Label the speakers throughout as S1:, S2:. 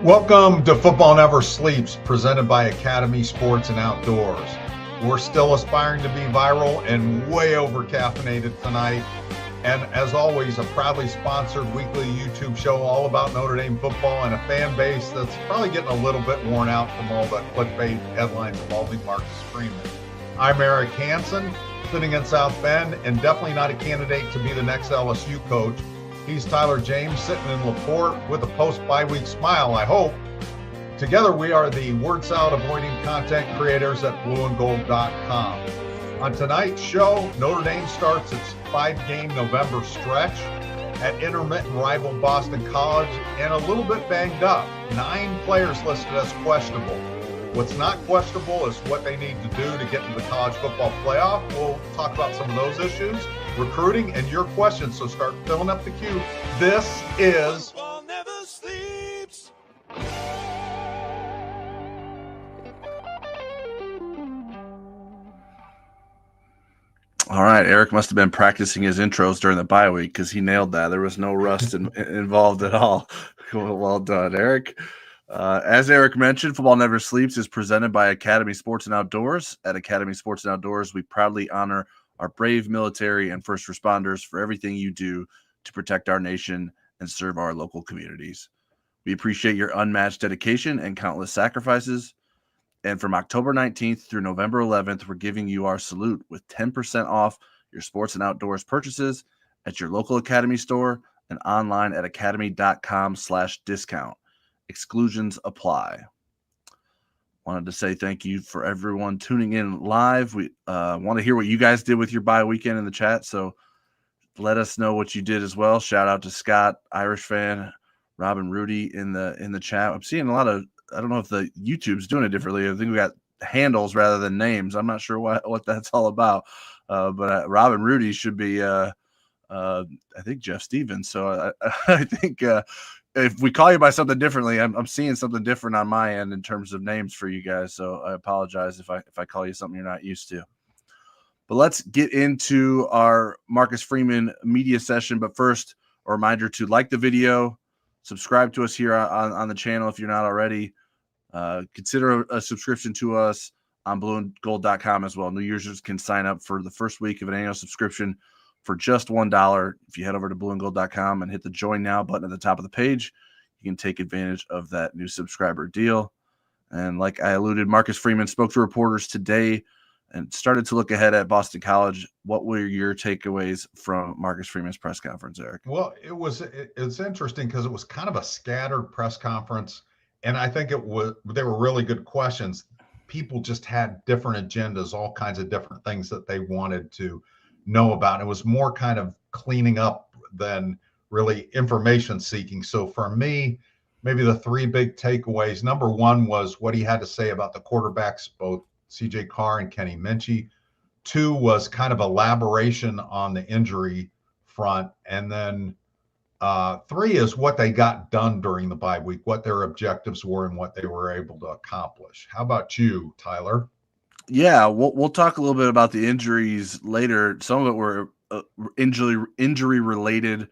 S1: Welcome to Football Never Sleeps, presented by Academy Sports and Outdoors. We're still aspiring to be viral and way over caffeinated tonight. And as always, a proudly sponsored weekly YouTube show all about Notre Dame football and a fan base that's probably getting a little bit worn out from all the clickbait headlines involving Marcus Freeman. I'm Eric Hansen, sitting in South Bend, and definitely not a candidate to be the next LSU coach. He's Tyler James, sitting in LaPorte with a post-bye-week smile, I hope. Together, we are the word salad avoiding content creators at blueandgold.com. On tonight's show, Notre Dame starts its 5-game November stretch at intermittent rival Boston College and a little bit banged up. 9 players listed as questionable. What's not questionable is what they need to do to get into the college football playoff. We'll talk about some of those issues, recruiting, and your questions, so start filling up the queue. This is Football Never Sleeps.
S2: All right, Eric must have been practicing his intros during the bye week because he nailed that. There was no rust involved at all. Well done, Eric. As Eric mentioned, Football Never Sleeps is presented by Academy Sports and Outdoors. At Academy Sports and Outdoors, we proudly honor our brave military and first responders for everything you do to protect our nation and serve our local communities. We appreciate your unmatched dedication and countless sacrifices. And from October 19th through November 11th, we're giving you our salute with 10% off your sports and outdoors purchases at your local Academy store and online at academy.com/discount. Exclusions apply. Wanted to say thank you for everyone tuning in live. We want to hear what you guys did with your bye weekend in the chat, so let us know what you did as well. Shout out to Scott, Irish fan, Robin, Rudy in the chat. I'm seeing a lot of, I don't know if the YouTube's doing it differently. I think we got handles rather than names. I'm not sure what that's all about. But Robin, Rudy should be, I think, Jeff Stevens. So I think if we call you by something differently, I'm seeing something different on my end in terms of names for you guys. So I apologize if I call you something you're not used to. But let's get into our Marcus Freeman media session. But first, a reminder to like the video, subscribe to us here on the channel if you're not already. Consider a subscription to us on blueandgold.com as well. New users can sign up for the first week of an annual subscription for just $1. If you head over to blueandgold.com and hit the join now button at the top of the page, you can take advantage of that new subscriber deal. And like I alluded, Marcus Freeman spoke to reporters today and started to look ahead at Boston College. What were your takeaways from Marcus Freeman's press conference, Eric?
S1: Well, it's interesting because it was kind of a scattered press conference, and I think they were really good questions. People just had different agendas, all kinds of different things that they wanted to know about. It was more kind of cleaning up than really information seeking. So for me, maybe the 3 big takeaways. Number 1 was what he had to say about the quarterbacks, both CJ Carr and Kenny Minchie. 2 was kind of elaboration on the injury front. And then 3 is what they got done during the bye week, what their objectives were and what they were able to accomplish. How about you, Tyler?
S2: Yeah, we'll talk a little bit about the injuries later. Some of it were injury related,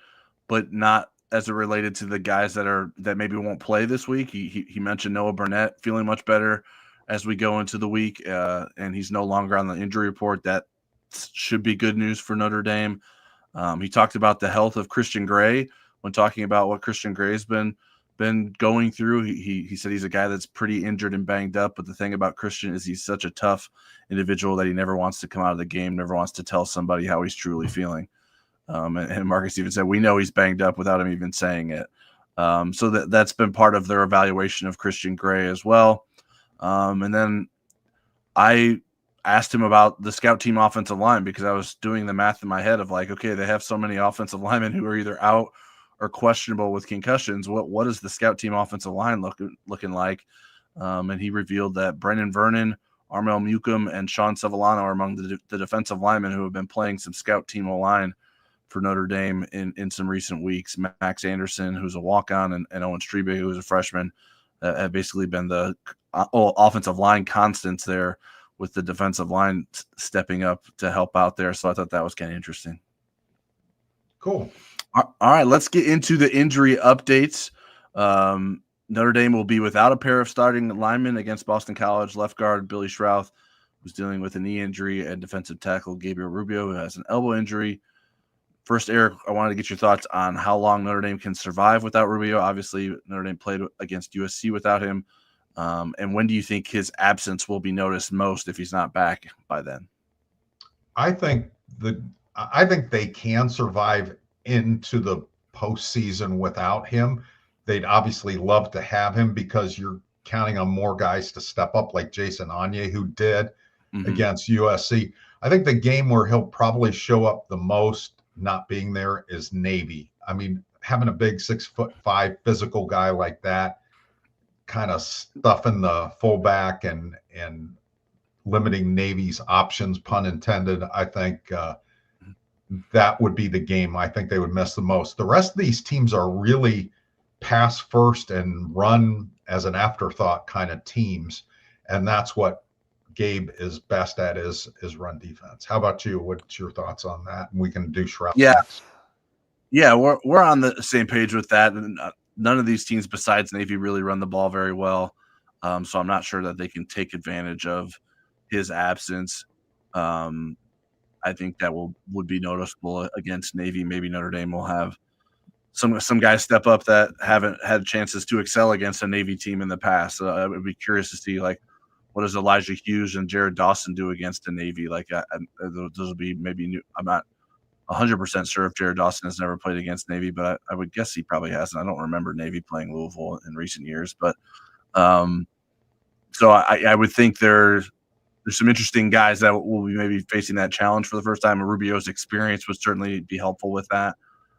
S2: but not as it related to the guys that maybe won't play this week. He mentioned Noah Burnett feeling much better as we go into the week, and he's no longer on the injury report. That should be good news for Notre Dame. He talked about the health of Christian Gray when talking about what Christian Gray's been going through. He said he's a guy that's pretty injured and banged up, but the thing about Christian is he's such a tough individual that he never wants to come out of the game, never wants to tell somebody how he's truly feeling. And Marcus even said, we know he's banged up without him even saying it. So that's been part of their evaluation of Christian Gray as well. And then I asked him about the scout team offensive line because I was doing the math in my head of like, okay, they have so many offensive linemen who are either out or questionable with concussions. What is the scout team offensive line looking like? And he revealed that Brendan Vernon, Armel Mukum, and Sean Sevillano are among the defensive linemen who have been playing some scout team O-line for Notre Dame in some recent weeks. Max Anderson, who's a walk-on, and Owen Strebe, who's a freshman, have basically been the offensive line constants there, with the defensive line stepping up to help out there. So I thought that was kind of interesting.
S1: Cool.
S2: All right, let's get into the injury updates. Notre Dame will be without a pair of starting linemen against Boston College. Left guard Billy Schrouth, who's dealing with a knee injury, and defensive tackle Gabriel Rubio, who has an elbow injury. First, Eric, I wanted to get your thoughts on how long Notre Dame can survive without Rubio. Obviously, Notre Dame played against USC without him. And when do you think his absence will be noticed most if he's not back by then?
S1: I think they can survive into the postseason without him. They'd obviously love to have him because you're counting on more guys to step up, like Jason Anye, who did against USC. I think the game where he'll probably show up the most not being there is Navy. I mean, having a big 6'5" physical guy like that, kind of stuffing the fullback and limiting Navy's options, pun intended. I think that would be the game I think they would miss the most. The rest of these teams are really pass first and run as an afterthought kind of teams, and that's what Gabe is best at is run defense. How about you? What's your thoughts on that? And we can do Shroud next.
S2: Yeah, we're on the same page with that. And none of these teams besides Navy really run the ball very well, so I'm not sure that they can take advantage of his absence. I think that would be noticeable against Navy. Maybe Notre Dame will have some guys step up that haven't had chances to excel against a Navy team in the past. So I would be curious to see, like, what does Elijah Hughes and Jared Dawson do against a Navy? Like, those will be maybe new. I'm not 100% sure if Jared Dawson has never played against Navy, but I would guess he probably hasn't. I don't remember Navy playing Louisville in recent years, but so I would think there's some interesting guys that will be maybe facing that challenge for the first time. And Rubio's experience would certainly be helpful with that.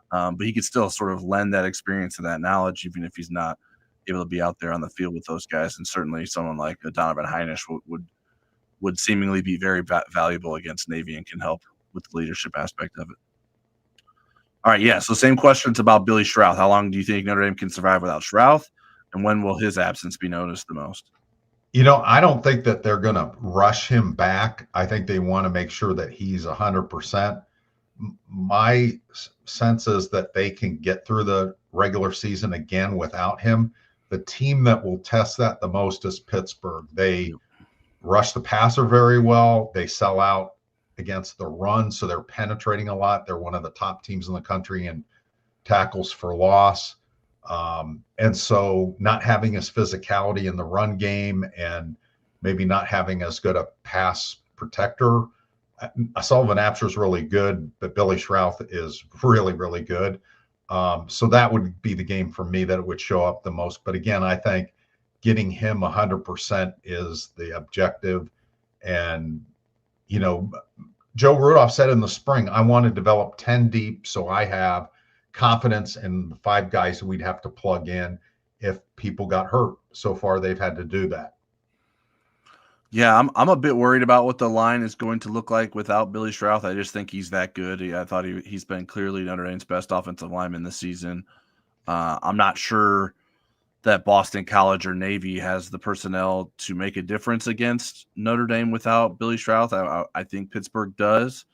S2: But he could still sort of lend that experience and that knowledge, even if he's not able to be out there on the field with those guys. And certainly someone like Donovan Heinisch would seemingly be very valuable against Navy and can help with the leadership aspect of it. All right, yeah, so same questions about Billy Schrouth. How long do you think Notre Dame can survive without Schrouth, and when will his absence be noticed the most?
S1: You know, I don't think that they're going to rush him back. I think they want to make sure that he's 100%. My sense is that they can get through the regular season again without him. The team that will test that the most is Pittsburgh. They rush the passer very well. They sell out against the run, so they're penetrating a lot. They're one of the top teams in the country in tackles for loss. And so not having his physicality in the run game and maybe not having as good a pass protector. Sullivan Absher is really good, but Billy Schrouth is really, really good. So that would be the game for me that it would show up the most. But again, I think getting him 100% is the objective. And, you know, Joe Rudolph said in the spring, I want to develop 10 deep so I have confidence in the 5 guys that we'd have to plug in if people got hurt. So far, they've had to do that.
S2: Yeah, I'm a bit worried about what the line is going to look like without Billy Schrouth. I just think he's that good. I thought he's been clearly Notre Dame's best offensive lineman this season. I'm not sure that Boston College or Navy has the personnel to make a difference against Notre Dame without Billy Schrouth. I think Pittsburgh does.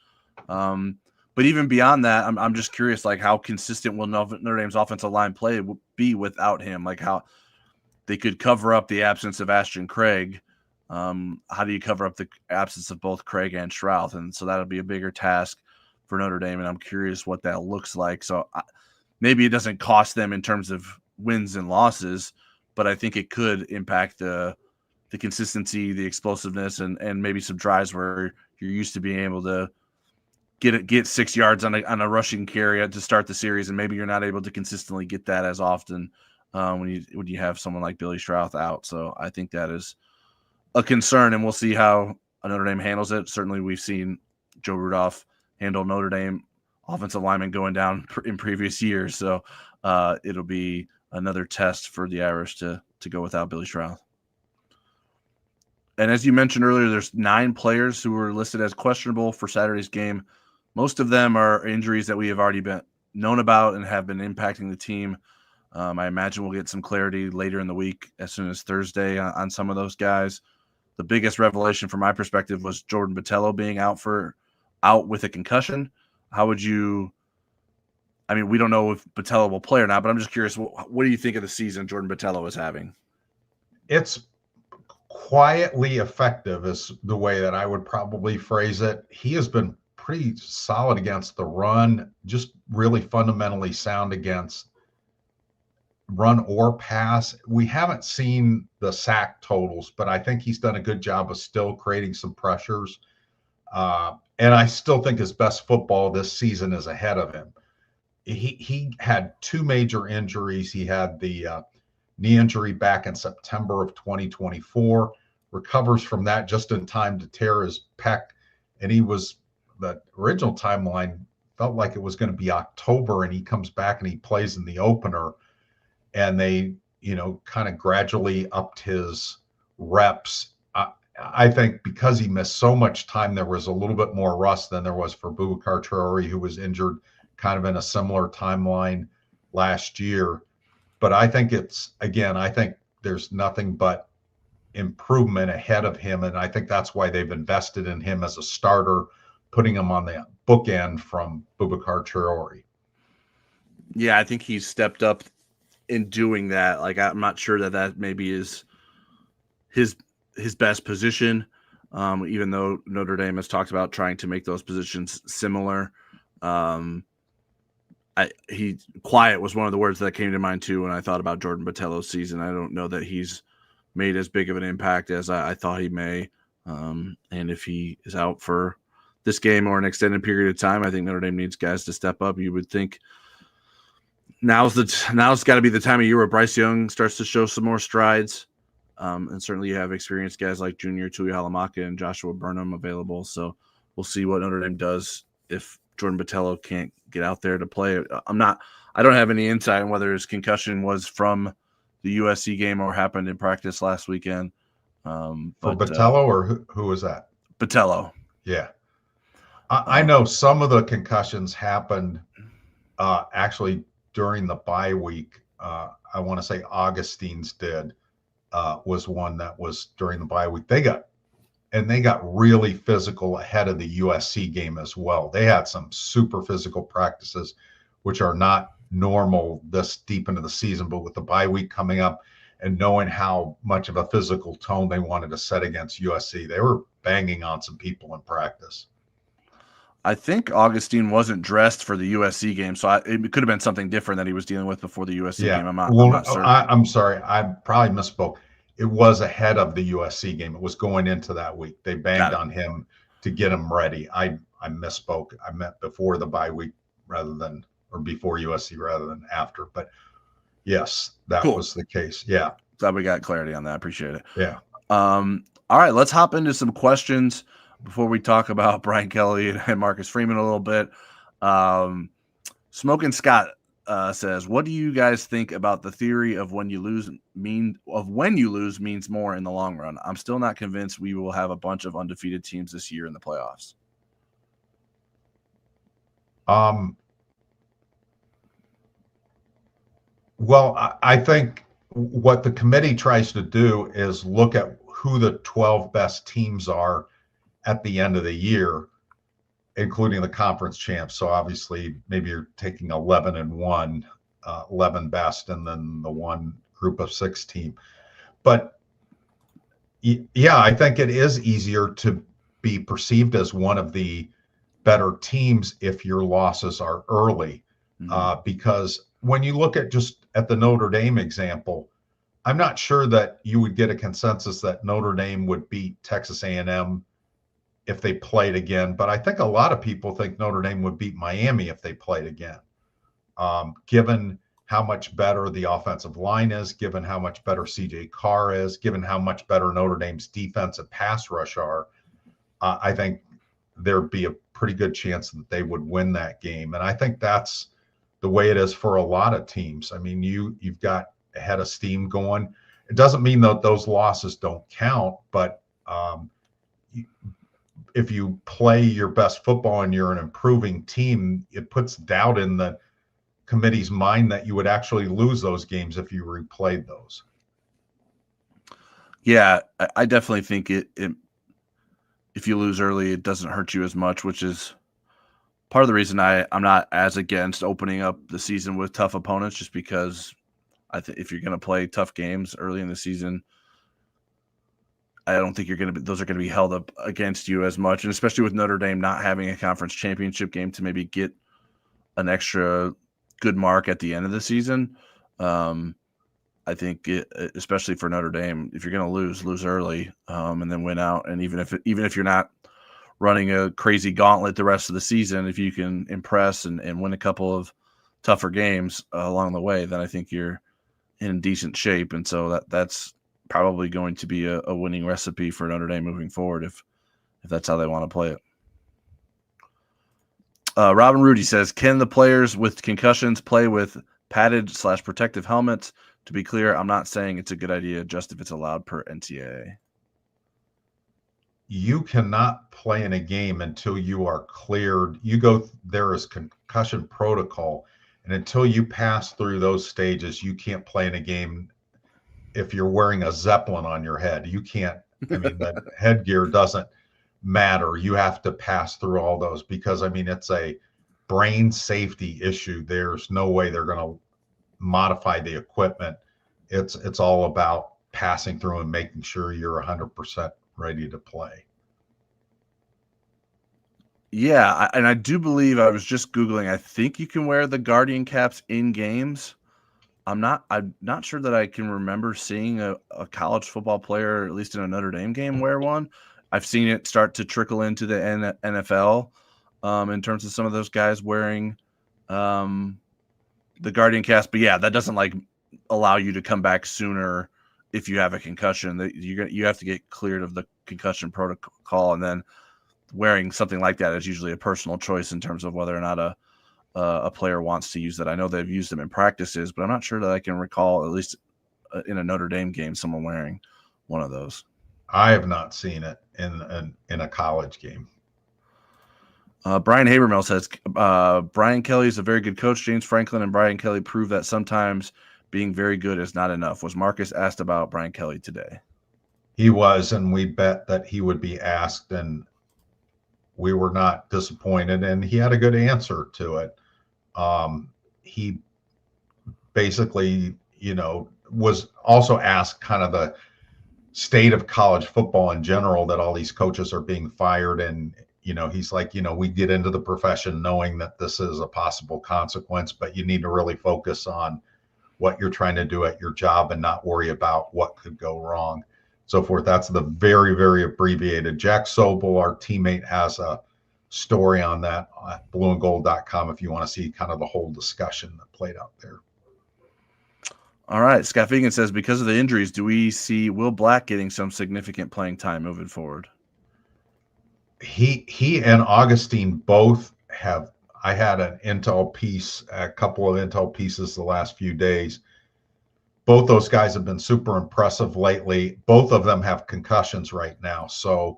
S2: But even beyond that, I'm just curious, like, how consistent will Notre Dame's offensive line play be without him? Like, how they could cover up the absence of Ashton Craig. How do you cover up the absence of both Craig and Schrouth? And so that'll be a bigger task for Notre Dame, and I'm curious what that looks like. So maybe it doesn't cost them in terms of wins and losses, but I think it could impact the consistency, the explosiveness, and maybe some drives where you're used to being able to get 6 yards on a rushing carry to start the series, and maybe you're not able to consistently get that as often when you have someone like Billy Schrouth out. So I think that is a concern, and we'll see how Notre Dame handles it. Certainly, we've seen Joe Rudolph handle Notre Dame offensive linemen going down in previous years, so it'll be another test for the Irish to go without Billy Schrouth. And as you mentioned earlier, there's 9 players who were listed as questionable for Saturday's game. Most of them are injuries that we have already been known about and have been impacting the team. I imagine we'll get some clarity later in the week, as soon as Thursday, on some of those guys. The biggest revelation from my perspective was Jordan Botelho being out with a concussion. How would you I mean, we don't know if Botello will play or not, but I'm just curious, what do you think of the season Jordan Botello is having?
S1: It's quietly effective is the way that I would probably phrase it. He has been pretty solid against the run, just really fundamentally sound against run or pass. We haven't seen the sack totals, but I think he's done a good job of still creating some pressures. And I still think his best football this season is ahead of him. He had two major injuries. He had the knee injury back in September of 2024, recovers from that just in time to tear his pec. And the original timeline felt like it was going to be October, and he comes back and he plays in the opener. And they, kind of gradually upped his reps. I think because he missed so much time, there was a little bit more rust than there was for Boubacar Traore, who was injured kind of in a similar timeline last year. But I think I think there's nothing but improvement ahead of him. And I think that's why they've invested in him as a starter, putting him on the bookend from Boubacar Traore.
S2: Yeah, I think he's stepped up in doing that. Like, I'm not sure that maybe is his best position, even though Notre Dame has talked about trying to make those positions similar. Quiet was one of the words that came to mind too when I thought about Jordan Botello's season. I don't know that he's made as big of an impact as I thought he may. And if he is out for this game or an extended period of time, I think Notre Dame needs guys to step up. You would think now's got to be the time of year where Bryce Young starts to show some more strides. And certainly you have experienced guys like Junior Tuihalamaka and Joshua Burnham available. So we'll see what Notre Dame does if Jordan Botello can't get out there to play. I don't have any insight on whether his concussion was from the USC game or happened in practice last weekend.
S1: For Botello, or who was that?
S2: Botello.
S1: Yeah. I know some of the concussions happened actually during the bye week. I want to say Augustine's did. Was one that was during the bye week. They got really physical ahead of the USC game as well. They had some super physical practices, which are not normal this deep into the season, but with the bye week coming up and knowing how much of a physical tone they wanted to set against USC, they were banging on some people in practice.
S2: I think Augustine wasn't dressed for the USC game, so it could have been something different that he was dealing with before the USC game. I'm not certain.
S1: I'm sorry. I probably misspoke. It was ahead of the USC game. It was going into that week. They banged on him to get him ready. I misspoke. I meant before the bye week before USC rather than after. But yes, that was the case. Yeah.
S2: Glad we got clarity on that. I appreciate it.
S1: Yeah.
S2: All right, let's hop into some questions before we talk about Brian Kelly and Marcus Freeman a little bit. Smoking Scott says, what do you guys think about the theory of when you lose means more in the long run? I'm still not convinced we will have a bunch of undefeated teams this year in the playoffs.
S1: Well, I think what the committee tries to do is look at who the 12 best teams are at the end of the year, including the conference champs. So obviously maybe you're taking 11-1, 11 best, and then the one group of 6 team. But yeah, I think it is easier to be perceived as one of the better teams if your losses are early. Because when you look at the Notre Dame example, I'm not sure that you would get a consensus that Notre Dame would beat Texas A&M if they played again. But I think a lot of people think Notre Dame would beat Miami if they played again, given how much better the offensive line is, given how much better C.J. Carr is, given how much better Notre Dame's defensive pass rush are. I think there'd be a pretty good chance that they would win that game. And I think that's the way it is for a lot of teams. I mean, you've got a head of steam going. It doesn't mean that those losses don't count, but if you play your best football and you're an improving team, it puts doubt in the committee's mind that you would actually lose those games if you replayed those.
S2: Yeah, I definitely think it if you lose early, it doesn't hurt you as much, which is part of the reason I'm not as against opening up the season with tough opponents, just because I think if you're going to play tough games early in the season, I don't think those are going to be held up against you as much. And especially with Notre Dame not having a conference championship game to maybe get an extra good mark at the end of the season. I think especially for Notre Dame, if you're going to lose early, and then win out. And even if you're not running a crazy gauntlet the rest of the season, if you can impress and win a couple of tougher games along the way, then I think you're in decent shape. And so that's probably going to be a winning recipe for Notre Dame moving forward if that's how they want to play it. Robin Rudy says, can the players with concussions play with padded/protective helmets? To be clear, I'm not saying it's a good idea, just if it's allowed per NCAA.
S1: You cannot play in a game until you are cleared. There is concussion protocol, and until you pass through those stages, you can't play in a game. If you're wearing a Zeppelin on your head, you can't. I mean, the headgear doesn't matter. You have to pass through all those because, I mean, it's a brain safety issue. There's no way they're going to modify the equipment. It's all about passing through and making sure you're 100% ready to play.
S2: Yeah, and I do believe, I was just Googling, I think you can wear the Guardian caps in games. I'm not sure that I can remember seeing a college football player, at least in a Notre Dame game, wear one. I've seen it start to trickle into the NFL in terms of some of those guys wearing the Guardian caps. But yeah, that doesn't allow you to come back sooner if you have a concussion. That you have to get cleared of the concussion protocol, and then wearing something like that is usually a personal choice in terms of whether or not a player wants to use that. I know they've used them in practices, but I'm not sure that I can recall, at least in a Notre Dame game, someone wearing one of those.
S1: I have not seen it in a college game.
S2: Brian Habermill says, Brian Kelly is a very good coach. James Franklin and Brian Kelly prove that sometimes being very good is not enough. Was Marcus asked about Brian Kelly today?
S1: He was, and we bet that he would be asked, and we were not disappointed, and he had a good answer to it. He basically, was also asked kind of the state of college football in general, that all these coaches are being fired. And, he's like, we get into the profession knowing that this is a possible consequence, but you need to really focus on what you're trying to do at your job and not worry about what could go wrong, so forth. That's the very, very abbreviated. Jack Sobel, our teammate, has a story on that at blueandgold.com if you want to see kind of the whole discussion that played out there.
S2: All right. Scott Fegan says, because of the injuries, do we see Will Black getting some significant playing time moving forward?
S1: He and Augustine both have. I had a couple of intel pieces the last few days. Both those guys have been super impressive lately. Both of them have concussions right now, so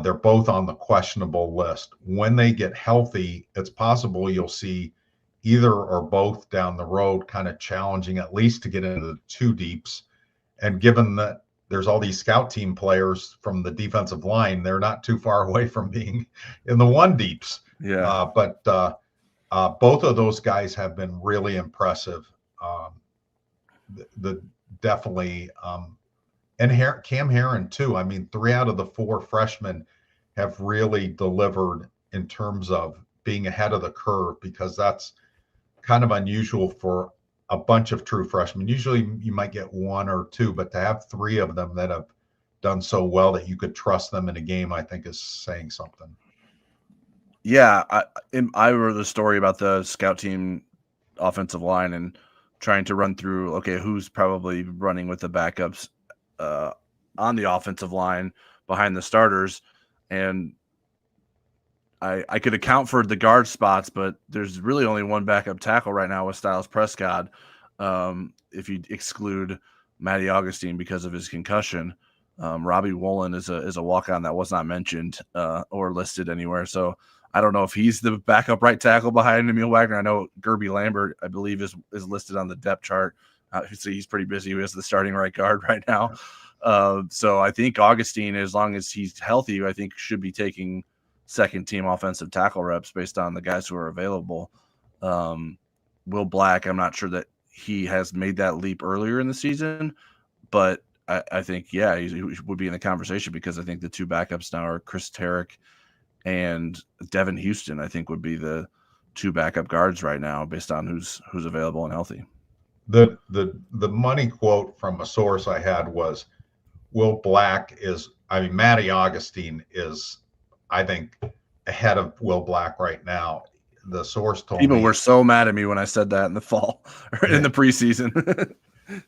S1: they're both on the questionable list. When they get healthy, it's possible you'll see either or both down the road kind of challenging at least to get into the two deeps. And given that there's all these scout team players from the defensive line, they're not too far away from being in the one deeps.
S2: Yeah.
S1: But both of those guys have been really impressive. Definitely. And Cam Herron too. I mean, 3 out of the 4 freshmen have really delivered in terms of being ahead of the curve, because that's kind of unusual for a bunch of true freshmen. Usually you might get 1 or 2, but to have 3 of them that have done so well that you could trust them in a game, I think is saying something.
S2: Yeah. I wrote the story about the scout team offensive line and trying to run through, okay, who's probably running with the backups on the offensive line behind the starters. And I could account for the guard spots, but there's really only one backup tackle right now with Styles Prescott, if you exclude Matty Augustine because of his concussion. Robbie Wolin is a walk-on that was not mentioned or listed anywhere. So I don't know if he's the backup right tackle behind Emil Wagner. I know Gerby Lambert, I believe, is listed on the depth chart. So he's pretty busy as the starting right guard right now. So I think Augustine, as long as he's healthy, I think should be taking second team offensive tackle reps based on the guys who are available. Will Black, I'm not sure that he has made that leap earlier in the season, but I think, yeah, he would be in the conversation because I think the two backups now are Chris Terek and Devin Houston, I think would be the two backup guards right now based on who's available and healthy.
S1: The money quote from a source I had was Will Black Matty Augustine is, I think, ahead of Will Black right now. The source told
S2: People
S1: me.
S2: were so mad at me when I said that in the fall or in the preseason.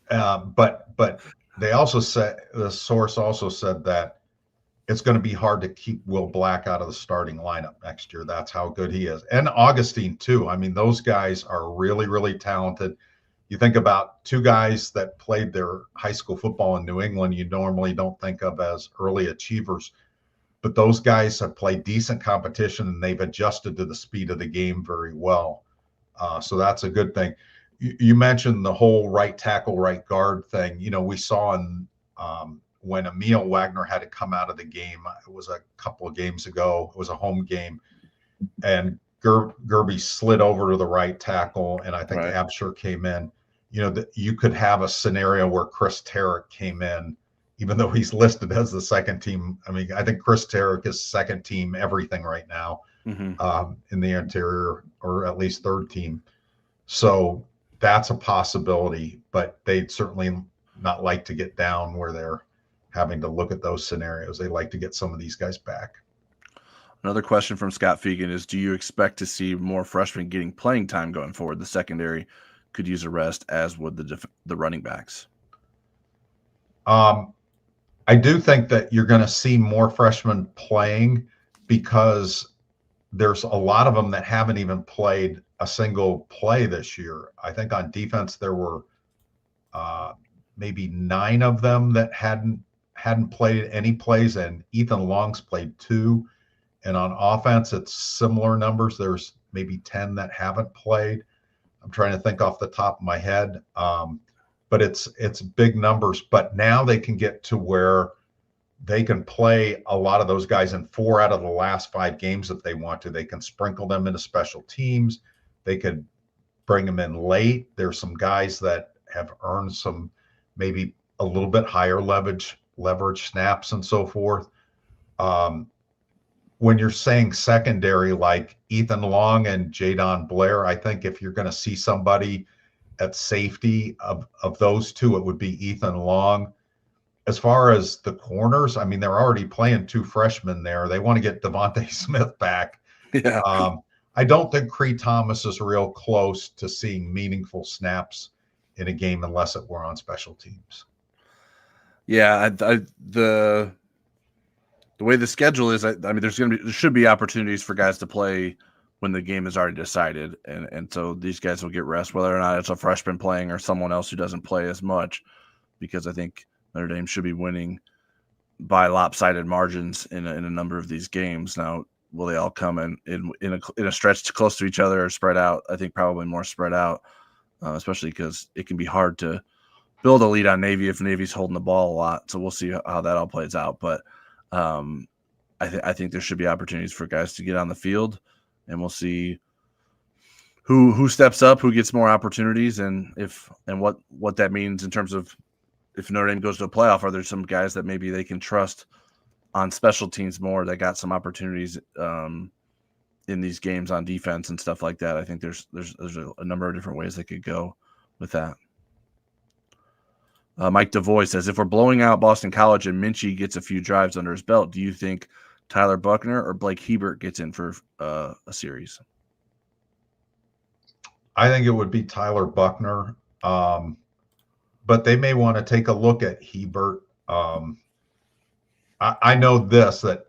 S1: But they also said, the source also said that it's going to be hard to keep Will Black out of the starting lineup next year. That's how good he is. And Augustine too. I mean, those guys are really, really talented. You think about two guys that played their high school football in New England, you normally don't think of as early achievers, but those guys have played decent competition and they've adjusted to the speed of the game very well. So that's a good thing. You mentioned the whole right tackle, right guard thing. We saw when Emil Wagner had to come out of the game, it was a couple of games ago, it was a home game, and Gerby slid over to the right tackle, and I think Absher came in. You could have a scenario where Chris Terek came in, even though he's listed as the second team. I mean, I think Chris Terek is second team everything right now in the interior, or at least third team. So that's a possibility, but they'd certainly not like to get down where they're having to look at those scenarios. They like to get some of these guys back.
S2: Another question from Scott Fegan is, do you expect to see more freshmen getting playing time going forward? The secondary could use a rest, as would the running backs.
S1: I do think that you're going to see more freshmen playing because there's a lot of them that haven't even played a single play this year. I think on defense there were maybe 9 of them that hadn't played any plays, and Ethan Long's played 2. And on offense, it's similar numbers. There's maybe 10 that haven't played. I'm trying to think off the top of my head, but it's big numbers. But now they can get to where they can play a lot of those guys in 4 out of the last 5 games if they want to. They can sprinkle them into special teams. They could bring them in late. There's some guys that have earned some maybe a little bit higher leverage snaps and so forth. When you're saying secondary like Ethan Long and Jadon Blair, I think if you're going to see somebody at safety of those two, it would be Ethan Long. As far as the corners, I mean, they're already playing 2 freshmen there. They want to get Devontae Smith back.
S2: Yeah.
S1: I don't think Cree Thomas is real close to seeing meaningful snaps in a game unless it were on special teams.
S2: Yeah, the way the schedule is, I mean, there should be opportunities for guys to play when the game is already decided, and so these guys will get rest, whether or not it's a freshman playing or someone else who doesn't play as much, because I think Notre Dame should be winning by lopsided margins in a number of these games. Now, will they all come in a stretch close to each other or spread out? I think probably more spread out, especially because it can be hard to build a lead on Navy if Navy's holding the ball a lot. So we'll see how that all plays out. But I think there should be opportunities for guys to get on the field, and we'll see who steps up, who gets more opportunities, and what that means in terms of if Notre Dame goes to a playoff. Are there some guys that maybe they can trust on special teams more that got some opportunities in these games on defense and stuff like that? I think there's a number of different ways they could go with that. Mike DeVoy says, if we're blowing out Boston College and Minchie gets a few drives under his belt, do you think Tyler Buckner or Blake Hebert gets in for a series?
S1: I think it would be Tyler Buckner, but they may want to take a look at Hebert. I know that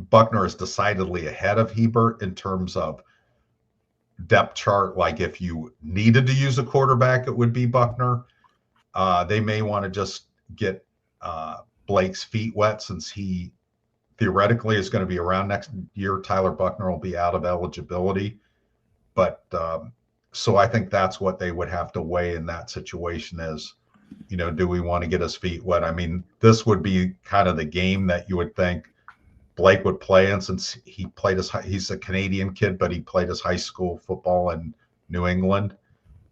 S1: Buckner is decidedly ahead of Hebert in terms of depth chart. Like if you needed to use a quarterback, it would be Buckner. They may want to just get Blake's feet wet since he theoretically is going to be around next year. Tyler Buckner will be out of eligibility. But so I think that's what they would have to weigh in that situation is, do we want to get his feet wet? I mean, this would be kind of the game that you would think Blake would play. And since he's a Canadian kid, but he played his high school football in New England.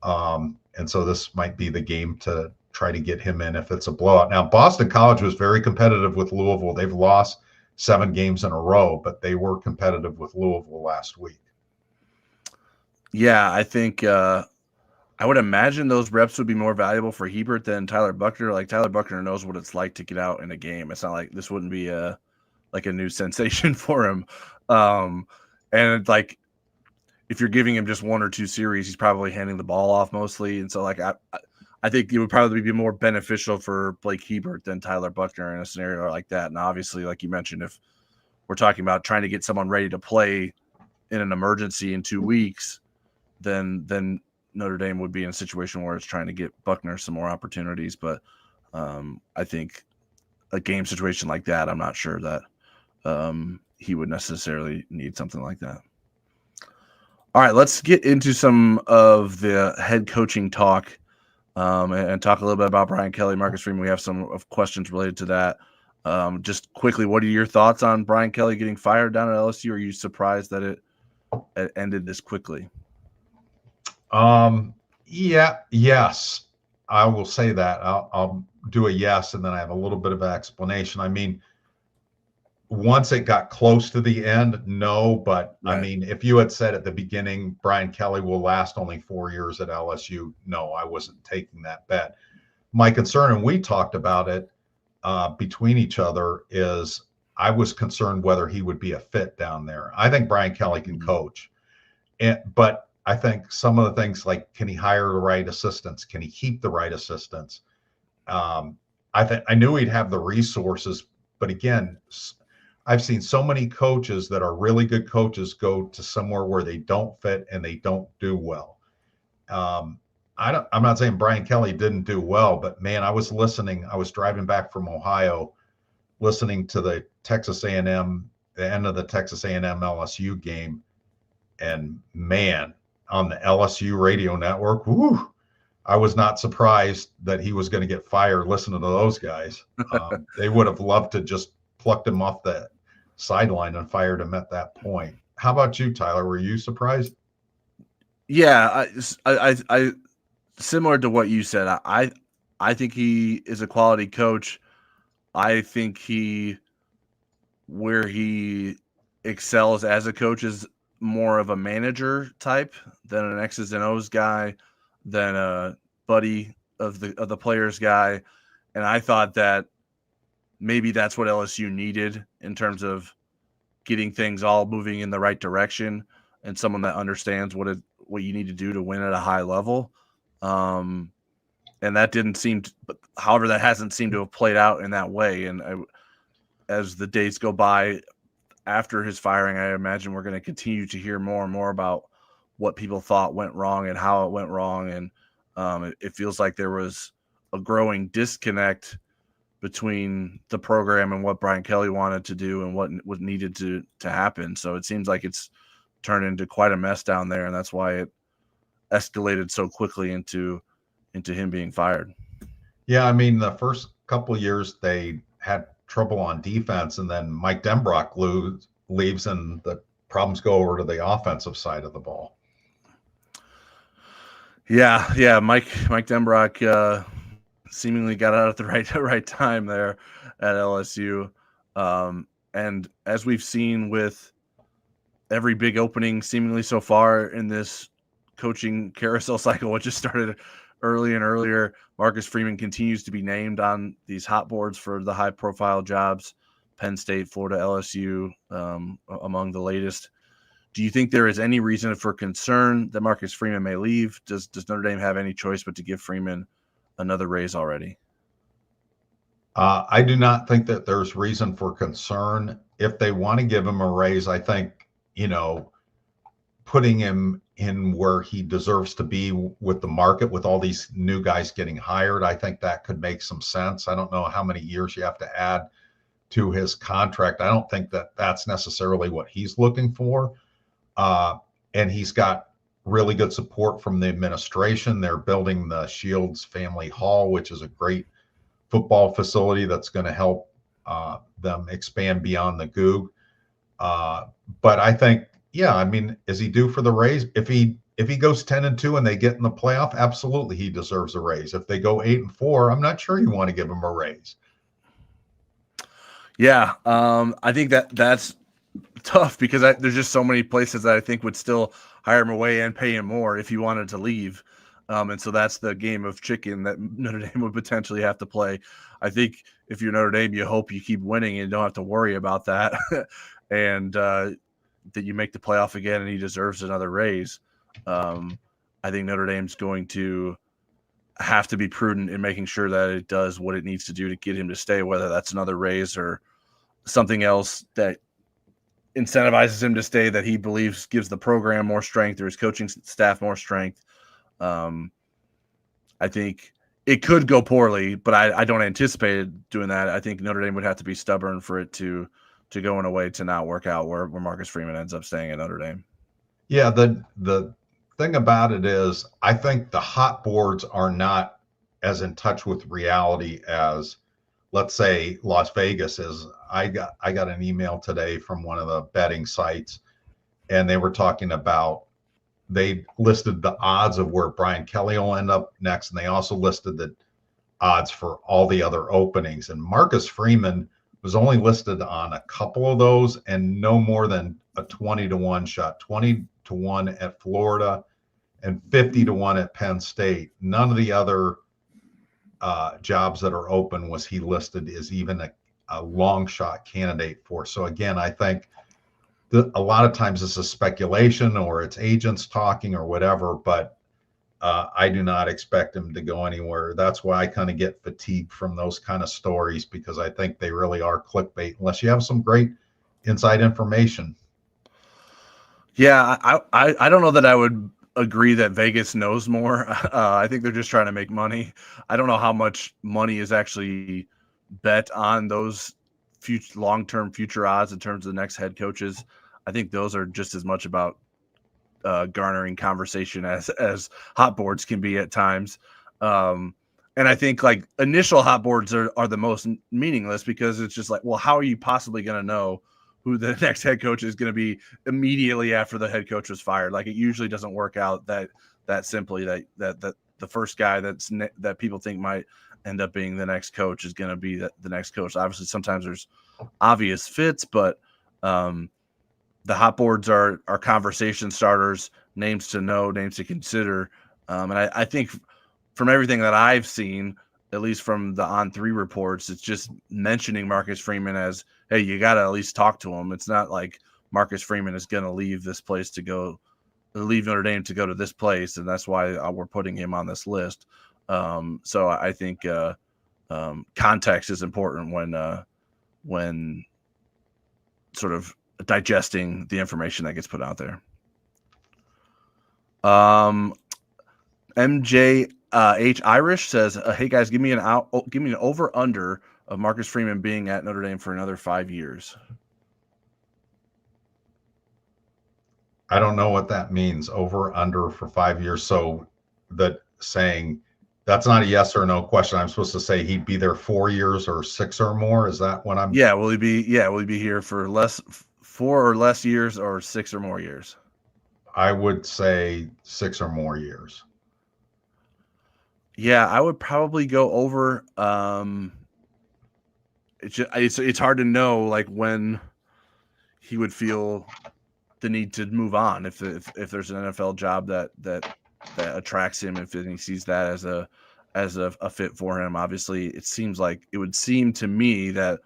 S1: And so this might be the game to try to get him in if it's a blowout. Now, Boston College was very competitive with Louisville. They've lost 7 games in a row, but they were competitive with Louisville last week.
S2: Yeah, I think I would imagine those reps would be more valuable for Hebert than Tyler Buckner. Like, Tyler Buckner knows what it's like to get out in a game. It's not like this wouldn't be a new sensation for him. And like, if you're giving him just 1 or 2 series, he's probably handing the ball off mostly. And so, like, I think it would probably be more beneficial for Blake Hebert than Tyler Buckner in a scenario like that. And obviously, like you mentioned, if we're talking about trying to get someone ready to play in an emergency in 2 weeks, then Notre Dame would be in a situation where it's trying to get Buckner some more opportunities. But I think a game situation like that, I'm not sure that he would necessarily need something like that. All right, let's get into some of the head coaching talk and talk a little bit about Brian Kelly, Marcus Freeman. We have some questions related to that. Just quickly, what are your thoughts on Brian Kelly getting fired down at LSU? Are you surprised that it ended this quickly?
S1: Yes, I will say that. I'll do a yes, and then I have a little bit of an explanation. I mean, once it got close to the end, no, but right. I mean, if you had said at the beginning, Brian Kelly will last only 4 years at LSU, no, I wasn't taking that bet. My concern, and we talked about it between each other, is I was concerned whether he would be a fit down there. I think Brian Kelly can coach, but I think some of the things like, can he hire the right assistants? Can he keep the right assistants? I knew he'd have the resources, but again, I've seen so many coaches that are really good coaches go to somewhere where they don't fit and they don't do well. I'm not saying Brian Kelly didn't do well, but man, I was driving back from Ohio, listening to the end of the Texas A&M LSU game. And man, on the LSU radio network, I was not surprised that he was going to get fired listening to those guys. They would have loved to just plucked him off the sideline and fired him at that point. How about you, Tyler? Were you surprised?
S2: Yeah, I similar to what you said. I think he is a quality coach. I think where he excels as a coach is more of a manager type than an X's and O's guy, than a buddy of the players guy. And I thought that maybe that's what LSU needed in terms of getting things all moving in the right direction, and someone that understands what you need to do to win at a high level. And that didn't seem to, however, that hasn't seemed to have played out in that way. And as the days go by after his firing, I imagine we're going to continue to hear more and more about what people thought went wrong and how it went wrong. And it feels like there was a growing disconnect between the program and what Brian Kelly wanted to do and what was needed to happen. So it seems like it's turned into quite a mess down there, and that's why it escalated so quickly into him being fired.
S1: Yeah, I mean, the first couple of years they had trouble on defense, and then Mike Denbrock leaves and the problems go over to the offensive side of the ball.
S2: Yeah, Mike Denbrock seemingly got out at the right time there at LSU. And as we've seen with every big opening seemingly so far in this coaching carousel cycle, which just started early and earlier, Marcus Freeman continues to be named on these hot boards for the high profile jobs, Penn State, Florida, LSU, among the latest. Do you think there is any reason for concern that Marcus Freeman may leave? Does Notre Dame have any choice but to give Freeman another raise already?
S1: I do not think that there's reason for concern. If they want to give him a raise, I think, putting him in where he deserves to be with the market, with all these new guys getting hired, I think that could make some sense. I don't know how many years you have to add to his contract. I don't think that that's necessarily what he's looking for. And he's got really good support from the administration. They're building the Shields Family Hall, which is a great football facility that's going to help them expand beyond the Goog. But I think, yeah, I mean, is he due for the raise? If he goes 10-2 and they get in the playoff, absolutely he deserves a raise. If they go 8-4, I'm not sure you want to give him a raise.
S2: Yeah, I think that's tough because there's just so many places that I think would still hire him away and pay him more if he wanted to leave. And so that's the game of chicken that Notre Dame would potentially have to play. I think if you're Notre Dame, you hope you keep winning and don't have to worry about that. And that you make the playoff again and he deserves another raise. I think Notre Dame's going to have to be prudent in making sure that it does what it needs to do to get him to stay, whether that's another raise or something else that incentivizes him to stay, that he believes gives the program more strength or his coaching staff more strength. I think it could go poorly, but I don't anticipate doing that. I think Notre Dame would have to be stubborn for it to go in a way to not work out where Marcus Freeman ends up staying at Notre Dame.
S1: Yeah, the thing about it is I think the hot boards are not as in touch with reality as, let's say, Las Vegas is. I got an email today from one of the betting sites, and they were talking about, they listed the odds of where Brian Kelly will end up next, and they also listed the odds for all the other openings. And Marcus Freeman was only listed on a couple of those, and no more than a 20-1 shot, 20-1 at Florida and 50-1 at Penn State. None of the other jobs that are open was he listed as even a long shot candidate for. So again, I think a lot of times this is speculation or it's agents talking or whatever, but I do not expect him to go anywhere. That's why I kind of get fatigued from those kind of stories, because I think they really are clickbait unless you have some great inside information.
S2: Yeah, I don't know that I would agree that Vegas knows more. I think they're just trying to make money. I don't know how much money is actually bet on those long-term future odds in terms of the next head coaches. I think those are just as much about garnering conversation as hot boards can be at times. And I think like initial hot boards are the most meaningless, because it's just like, well, how are you possibly going to know who the next head coach is going to be immediately after the head coach was fired? Like, it usually doesn't work out that simply, that the first guy that people think might end up being the next coach is going to be the next coach. Obviously, sometimes there's obvious fits, but the hot boards are conversation starters, names to know, names to consider. And I think from everything that I've seen, at least from the On3 reports, it's just mentioning Marcus Freeman as, hey, you got to at least talk to him. It's not like Marcus Freeman is going to leave Notre Dame to go to this place, and that's why we're putting him on this list. So I think context is important when sort of digesting the information that gets put out there. MJ H Irish says, "Hey guys, give me an over under of Marcus Freeman being at Notre Dame for another 5 years."
S1: I don't know what that means, over under for 5 years. So that saying, that's not a yes or no question. I'm supposed to say he'd be there 4 years or 6 or more. Is that what I'm?
S2: Yeah, will he be here for 4 or less years, or 6 or more years?
S1: I would say 6 or more years.
S2: Yeah, I would probably go over. It's hard to know like when he would feel the need to move on, if there's an NFL job that attracts him, if he sees that as a fit for him. Obviously, it would seem to me that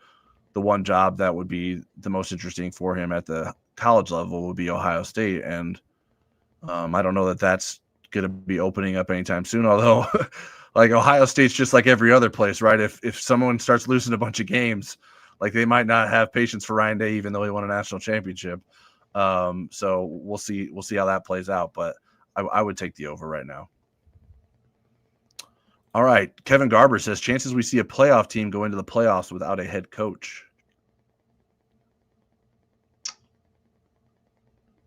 S2: the one job that would be the most interesting for him at the college level would be Ohio State, and I don't know that that's going to be opening up anytime soon. Although, like, Ohio State's just like every other place, right? If someone starts losing a bunch of games, like, they might not have patience for Ryan Day, even though he won a national championship. So we'll see how that plays out. But I would take the over right now. All right, Kevin Garber says, chances we see a playoff team go into the playoffs without a head coach.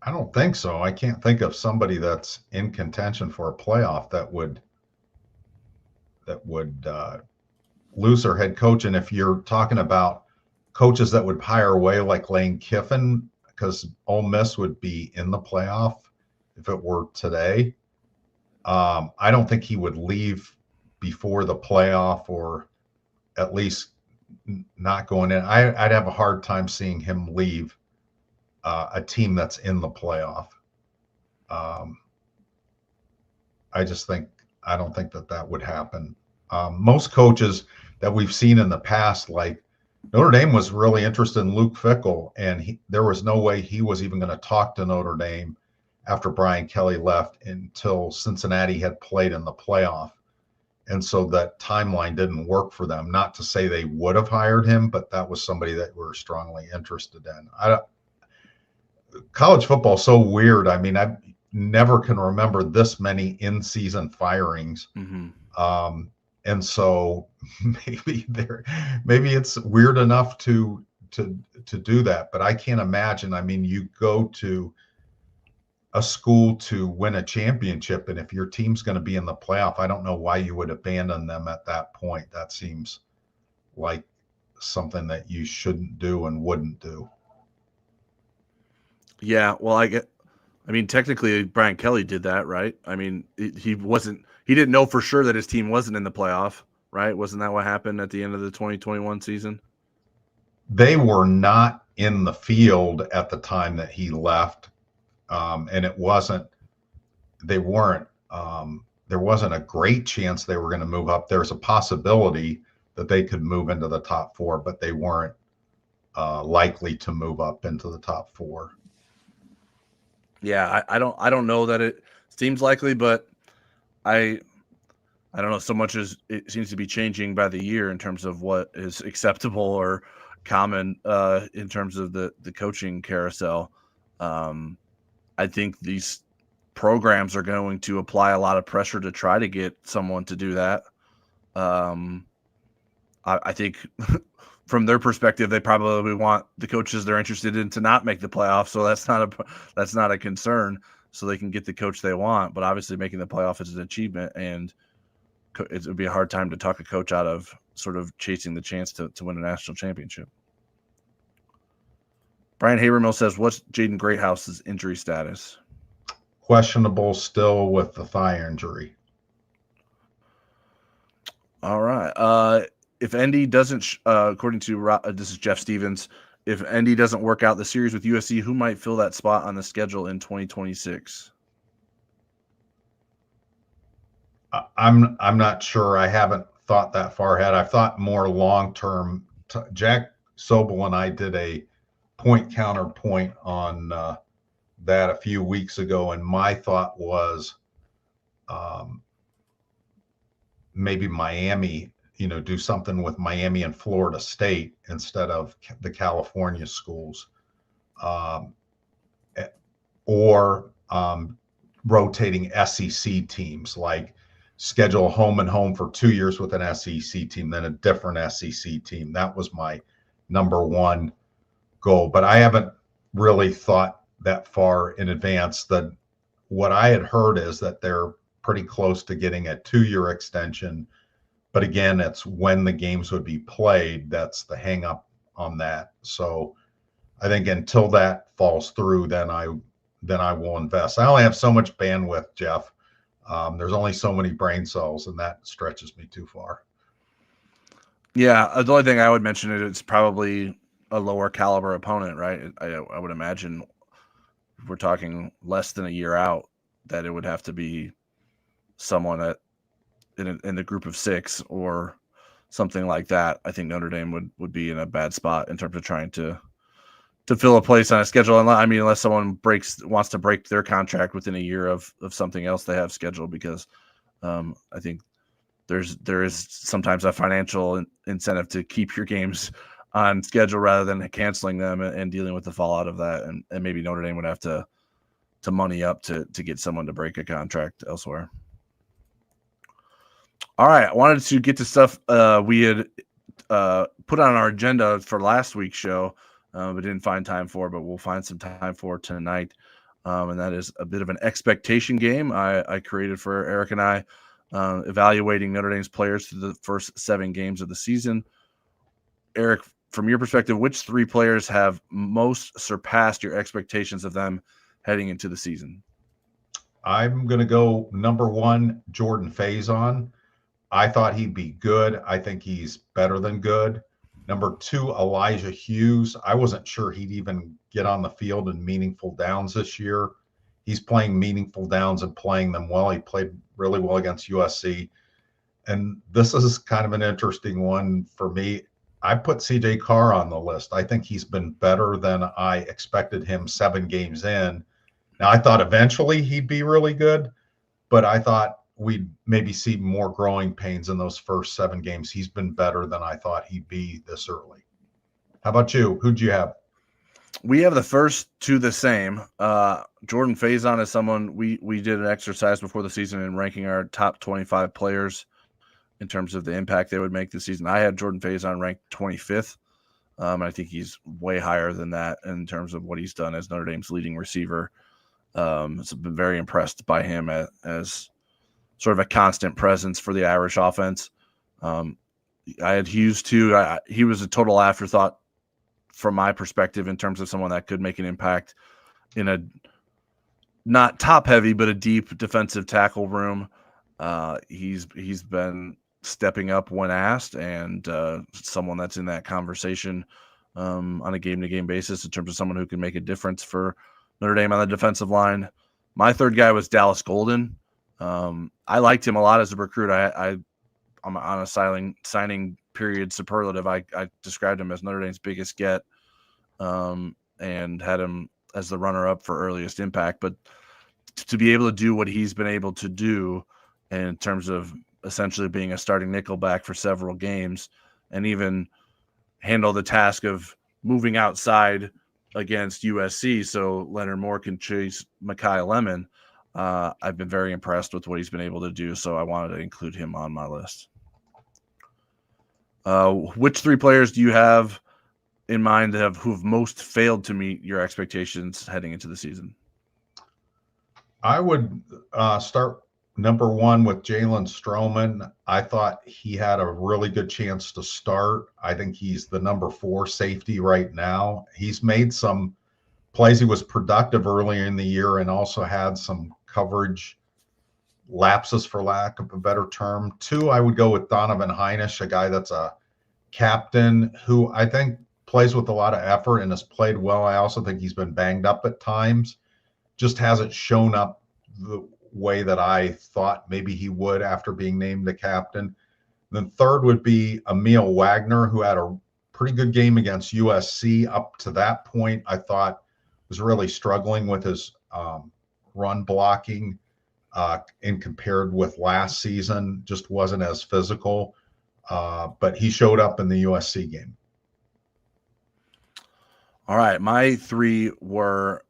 S1: I don't think so. I can't think of somebody that's in contention for a playoff that would lose their head coach. And if you're talking about coaches that would hire away like Lane Kiffin, because Ole Miss would be in the playoff if it were today. I don't think he would leave before the playoff, or at least not going in. I'd have a hard time seeing him leave a team that's in the playoff. I don't think that would happen. Most coaches that we've seen in the past, like Notre Dame, was really interested in Luke Fickell, and there was no way he was even going to talk to Notre Dame after Brian Kelly left until Cincinnati had played in the playoff. And so that timeline didn't work for them. Not to say they would have hired him, but that was somebody that we're strongly interested in. College football is so weird. I mean, I never can remember this many in-season firings. Mm-hmm. And so maybe it's weird enough to do that, but I can't imagine. I mean, you go to a school to win a championship, and if your team's going to be in the playoff, I don't know why you would abandon them at that point. That seems like something that you shouldn't do and wouldn't do.
S2: Yeah, well, I mean, technically Brian Kelly did that, right? I mean, he didn't know for sure that his team wasn't in the playoff, right? Wasn't that what happened at the end of the 2021 season?
S1: They were not in the field at the time that he left. And there wasn't a great chance they were going to move up. There's a possibility that they could move into the top four, but they weren't likely to move up into the top four.
S2: Yeah, I don't know that it seems likely, but I don't know so much as it seems to be changing by the year in terms of what is acceptable or common in terms of the coaching carousel. I think these programs are going to apply a lot of pressure to try to get someone to do that. I think from their perspective, they probably want the coaches they're interested in to not make the playoffs. So that's not a concern. So they can get the coach they want. But obviously, making the playoff is an achievement, and it would be a hard time to talk a coach out of sort of chasing the chance to win a national championship. Brian Habermill says, what's Jaden Greathouse's injury status?
S1: Questionable still with the thigh injury.
S2: All right. If Endy doesn't, according to this is Jeff Stevens, if Endy doesn't work out the series with USC, who might fill that spot on the schedule in 2026?
S1: I'm not sure. I haven't thought that far ahead. I've thought more long term. Jack Sobel and I did a point counterpoint on that a few weeks ago, and my thought was maybe Miami, do something with Miami and Florida State instead of the California schools, or rotating SEC teams, like schedule home and home for 2 years with an SEC team, then a different SEC team. That was my number one goal, but I haven't really thought that far in advance. What I had heard is that they're pretty close to getting a 2-year extension, but again, it's when the games would be played. That's the hang up on that. So I think until that falls through, then I will invest. I only have so much bandwidth, Jeff. There's only so many brain cells, and that stretches me too far.
S2: Yeah, the only thing I would mention is it's probably a lower caliber opponent, right? I would imagine if we're talking less than a year out, that it would have to be someone in the group of 6 or something like that. I think Notre Dame would be in a bad spot in terms of trying to fill a place on a schedule. I mean, unless someone wants to break their contract within a year of something else they have scheduled, because I think there is sometimes a financial incentive to keep your games on schedule rather than canceling them and dealing with the fallout of that. And maybe Notre Dame would have to money up to get someone to break a contract elsewhere. All right. I wanted to get to stuff we had put on our agenda for last week's show, but didn't find time for, but we'll find some time for tonight. And that is a bit of an expectation game I created for Eric and I, evaluating Notre Dame's players through the first 7 games of the season. Eric, from your perspective, which three players have most surpassed your expectations of them heading into the season?
S1: I'm going to go number one, Jordan Faison. I thought he'd be good. I think he's better than good. Number two, Elijah Hughes. I wasn't sure he'd even get on the field in meaningful downs this year. He's playing meaningful downs and playing them well. He played really well against USC. And this is kind of an interesting one for me. I put CJ Carr on the list. I think he's been better than I expected him 7 games in. Now, I thought eventually he'd be really good, but I thought we'd maybe see more growing pains in those first 7 games. He's been better than I thought he'd be this early. How about you? Who'd you have?
S2: We have the first two the same. Jordan Faison is someone we did an exercise before the season in ranking our top 25 players in terms of the impact they would make this season. I had Jordan Faison ranked 25th. I think he's way higher than that in terms of what he's done as Notre Dame's leading receiver. I've been very impressed by him as sort of a constant presence for the Irish offense. I had Hughes too. He was a total afterthought from my perspective in terms of someone that could make an impact in a not top heavy, but a deep defensive tackle room. He's been stepping up when asked, and someone that's in that conversation on a game-to-game basis in terms of someone who can make a difference for Notre Dame on the defensive line. My third guy was Dallas Golden. I liked him a lot as a recruit. I'm on a signing period superlative. I described him as Notre Dame's biggest get, and had him as the runner-up for earliest impact. But to be able to do what he's been able to do in terms of essentially being a starting nickelback for several games, and even handle the task of moving outside against USC so Leonard Moore can chase Mekhi Lemon, I've been very impressed with what he's been able to do, so I wanted to include him on my list. Which three players do you have in mind who've most failed to meet your expectations heading into the season?
S1: I would start number one with Jalen Stroman. I thought he had a really good chance to start. I think he's the number 4 safety right now. He's made some plays. He was productive earlier in the year and also had some coverage lapses, for lack of a better term. 2, I would go with Donovan Heinisch, a guy that's a captain who I think plays with a lot of effort and has played well. I also think he's been banged up at times, just hasn't shown up the way that I thought maybe he would after being named the captain. Then 3rd would be Emil Wagner, who had a pretty good game against USC. Up to that point, I thought was really struggling with his run blocking in compared with last season, just wasn't as physical. But he showed up in the USC game.
S2: All right. My 3 were,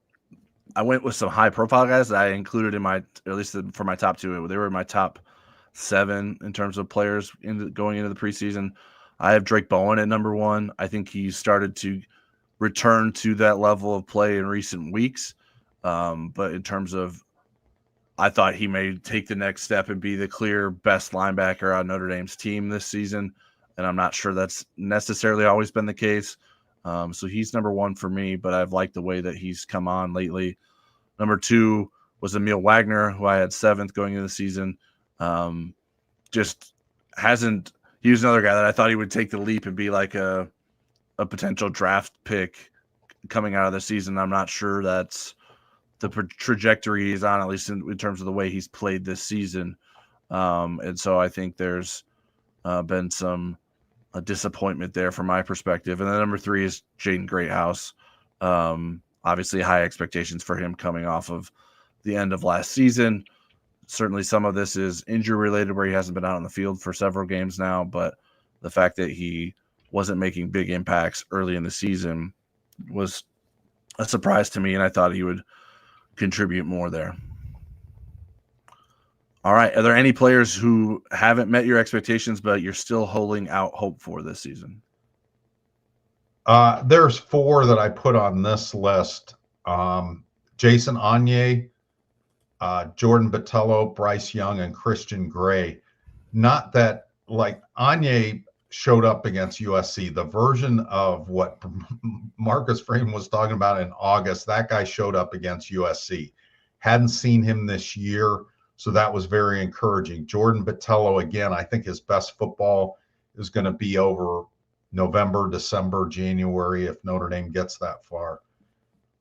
S2: I went with some high profile guys that I included in my, at least for my top 2. They were in my top 7 in terms of players going into the preseason. I have Drake Bowen at number 1. I think he started to return to that level of play in recent weeks. But in terms of, I thought he may take the next step and be the clear best linebacker on Notre Dame's team this season. And I'm not sure that's necessarily always been the case. So he's number 1 for me, but I've liked the way that he's come on lately. Number 2 was Emil Wagner, who I had 7th going into the season. Just hasn't, he was another guy that I thought he would take the leap and be like a potential draft pick coming out of the season. I'm not sure that's the trajectory he's on, at least in terms of the way he's played this season. And so I think there's been some disappointment there from my perspective. And then number 3 is Jaden Greathouse. Obviously high expectations for him coming off of the end of last season. Certainly some of this is injury related where he hasn't been out on the field for several games now, but the fact that he wasn't making big impacts early in the season was a surprise to me, and I thought he would contribute more there. All right. Are there any players who haven't met your expectations, but you're still holding out hope for this season?
S1: There's 4 that I put on this list. Jason Anye, Jordan Botello, Bryce Young, and Christian Gray. Not that, like, Anye, showed up against USC. The version of what Marcus Freeman was talking about in August, that guy showed up against USC. Hadn't seen him this year, so that was very encouraging. Jordan Botelho, again, I think his best football is going to be over November, December, January, if Notre Dame gets that far.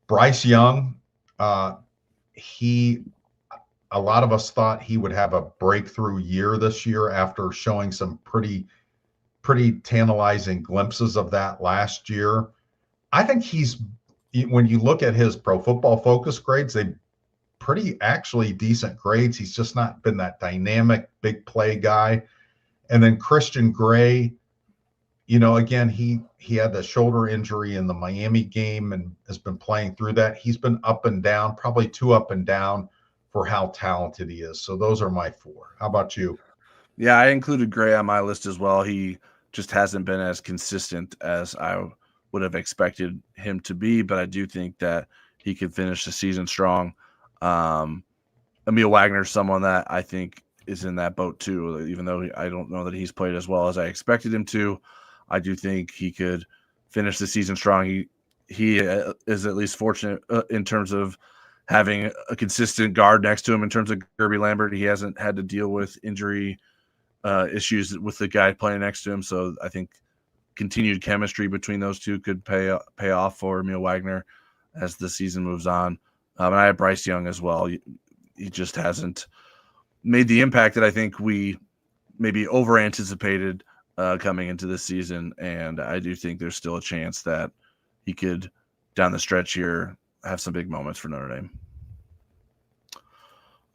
S1: Bryce Young, a lot of us thought he would have a breakthrough year this year after showing some pretty tantalizing glimpses of that last year. I think when you look at his Pro Football Focus grades, they pretty actually decent grades. He's just not been that dynamic big play guy. And then Christian Gray, again, he had the shoulder injury in the Miami game and has been playing through that. He's been up and down, probably too up and down for how talented he is. So those are my four. How about you?
S2: Yeah, I included Gray on my list as well. He just hasn't been as consistent as I would have expected him to be, but I do think that he could finish the season strong. Emil Wagner is someone that I think is in that boat too, even though I don't know that he's played as well as I expected him to. I do think he could finish the season strong. He is at least fortunate in terms of having a consistent guard next to him. In terms of Kirby Lambert, he hasn't had to deal with injury issues with the guy playing next to him. So I think continued chemistry between those two could pay off for Emil Wagner as the season moves on. And I have Bryce Young as well. He just hasn't made the impact that I think we maybe over-anticipated coming into this season. And I do think there's still a chance that he could, down the stretch here, have some big moments for Notre Dame.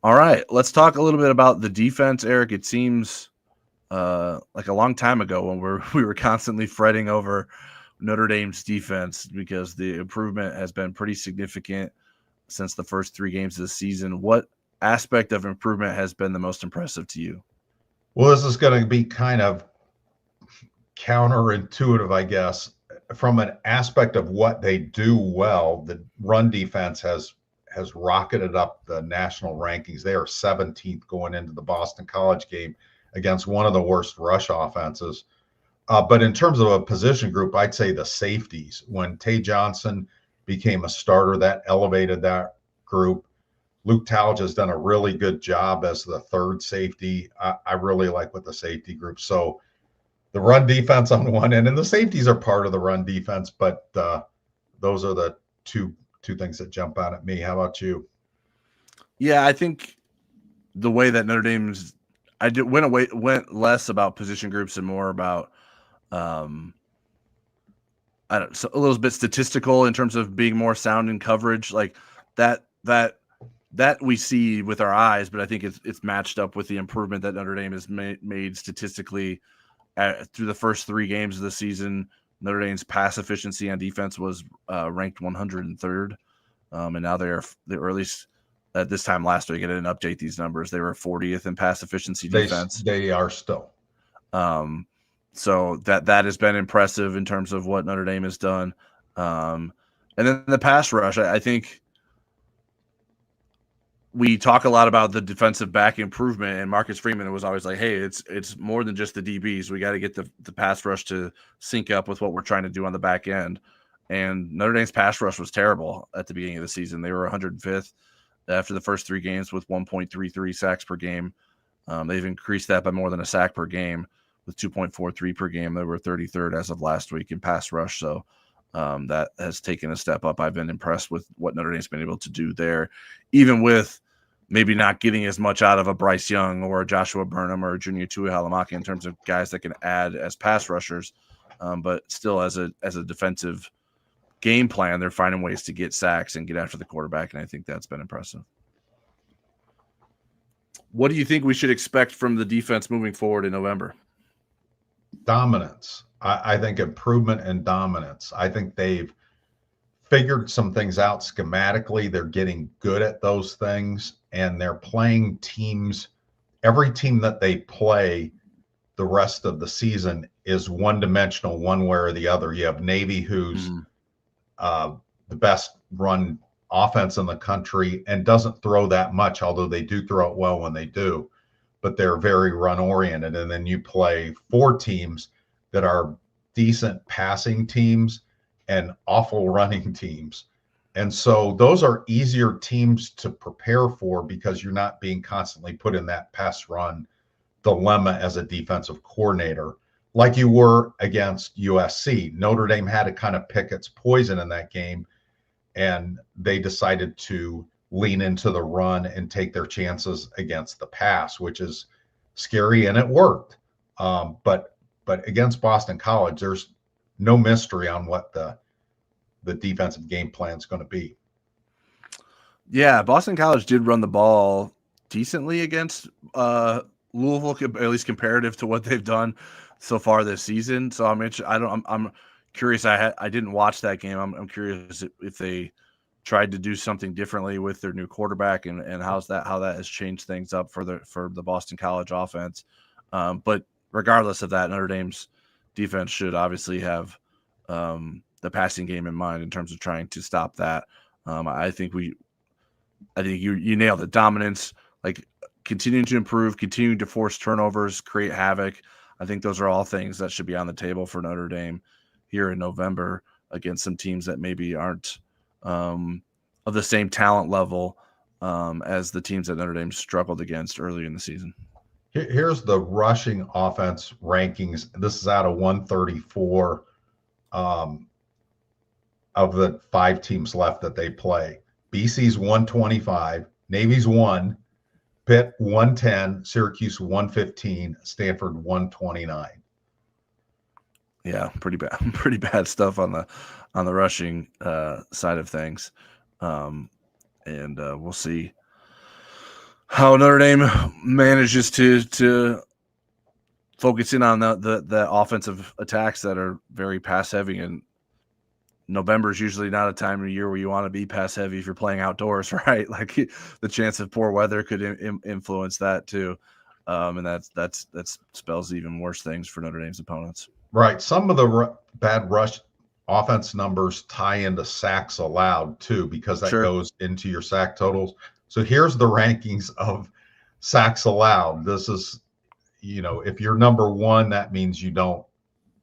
S2: All right, let's talk a little bit about the defense, Eric. It seems like a long time ago when we were constantly fretting over Notre Dame's defense because the improvement has been pretty significant since the first 3 games of the season. What aspect of improvement has been the most impressive to you?
S1: Well, this is going to be kind of counterintuitive, I guess. From an aspect of what they do well, the run defense has rocketed up the national rankings. They are 17th going into the Boston College game against one of the worst rush offenses. But in terms of a position group, I'd say the safeties. When Tay Johnson became a starter, that elevated that group. Luke Talge has done a really good job as the third safety. I really like what the safety group. So the run defense on one end, and the safeties are part of the run defense, but those are the two things that jump out at me. How about you?
S2: Yeah, I think the way that Notre Dame's went less about position groups and more about a little bit statistical in terms of being more sound in coverage, like that we see with our eyes, but I think it's matched up with the improvement that Notre Dame has made statistically through the first 3 games of the season. Notre Dame's pass efficiency on defense was ranked 103rd, and now they were at least at this time last week. I didn't update these numbers. They were 40th in pass efficiency defense.
S1: They are still.
S2: So that has been impressive in terms of what Notre Dame has done. And then the pass rush, I think we talk a lot about the defensive back improvement, and Marcus Freeman was always like, hey, it's more than just the DBs. We got to get the pass rush to sync up with what we're trying to do on the back end. And Notre Dame's pass rush was terrible at the beginning of the season. They were 105th after the first 3 games with 1.33 sacks per game. They've increased that by more than a sack per game with 2.43 per game. They were 33rd as of last week in pass rush. So that has taken a step up. I've been impressed with what Notre Dame's been able to do there, even with maybe not getting as much out of a Bryce Young or a Joshua Burnham or a Junior Tuihalamaka in terms of guys that can add as pass rushers. But still as a defensive game plan, they're finding ways to get sacks and get after the quarterback. And I think that's been impressive. What do you think we should expect from the defense moving forward in November?
S1: Dominance. I think improvement and dominance. I think they've figured some things out schematically. They're getting good at those things, and they're playing teams. Every team that they play the rest of the season is one-dimensional one way or the other. You have Navy, who's the best run offense in the country and doesn't throw that much, although they do throw it well when they do, but they're very run-oriented. And then you play 4 teams that are decent passing teams and awful running teams. And so those are easier teams to prepare for because you're not being constantly put in that pass run dilemma as a defensive coordinator like you were against USC. Notre Dame had to kind of pick its poison in that game, and they decided to lean into the run and take their chances against the pass, which is scary, and it worked. But against Boston College, there's no mystery on what the defensive game plan is going to be.
S2: Yeah, Boston College did run the ball decently against Louisville, at least comparative to what they've done so far this season. So I'm curious. I didn't watch that game. I'm curious if they tried to do something differently with their new quarterback and how that has changed things up for the Boston College offense. But regardless of that, Notre Dame's defense should obviously have the passing game in mind in terms of trying to stop that. I think you nailed it. Dominance, like continuing to improve, continuing to force turnovers, create havoc. I think those are all things that should be on the table for Notre Dame here in November against some teams that maybe aren't of the same talent level as the teams that Notre Dame struggled against early in the season.
S1: Here's the rushing offense rankings. This is out of 134 of the 5 teams left that they play. BC's 125, Navy's 1, Pitt 110, Syracuse 115, Stanford 129.
S2: Yeah, pretty bad stuff on the rushing side of things, and we'll see how Notre Dame manages to focus in on the offensive attacks that are very pass heavy. And November is usually not a time of year where you want to be pass heavy if you're playing outdoors, right? Like the chance of poor weather could influence that too, and that spells even worse things for Notre Dame's opponents.
S1: Right. Some of the bad rush offense numbers tie into sacks allowed too, because that goes into your sack totals. So here's the rankings of sacks allowed. This is, if you're number 1, that means you don't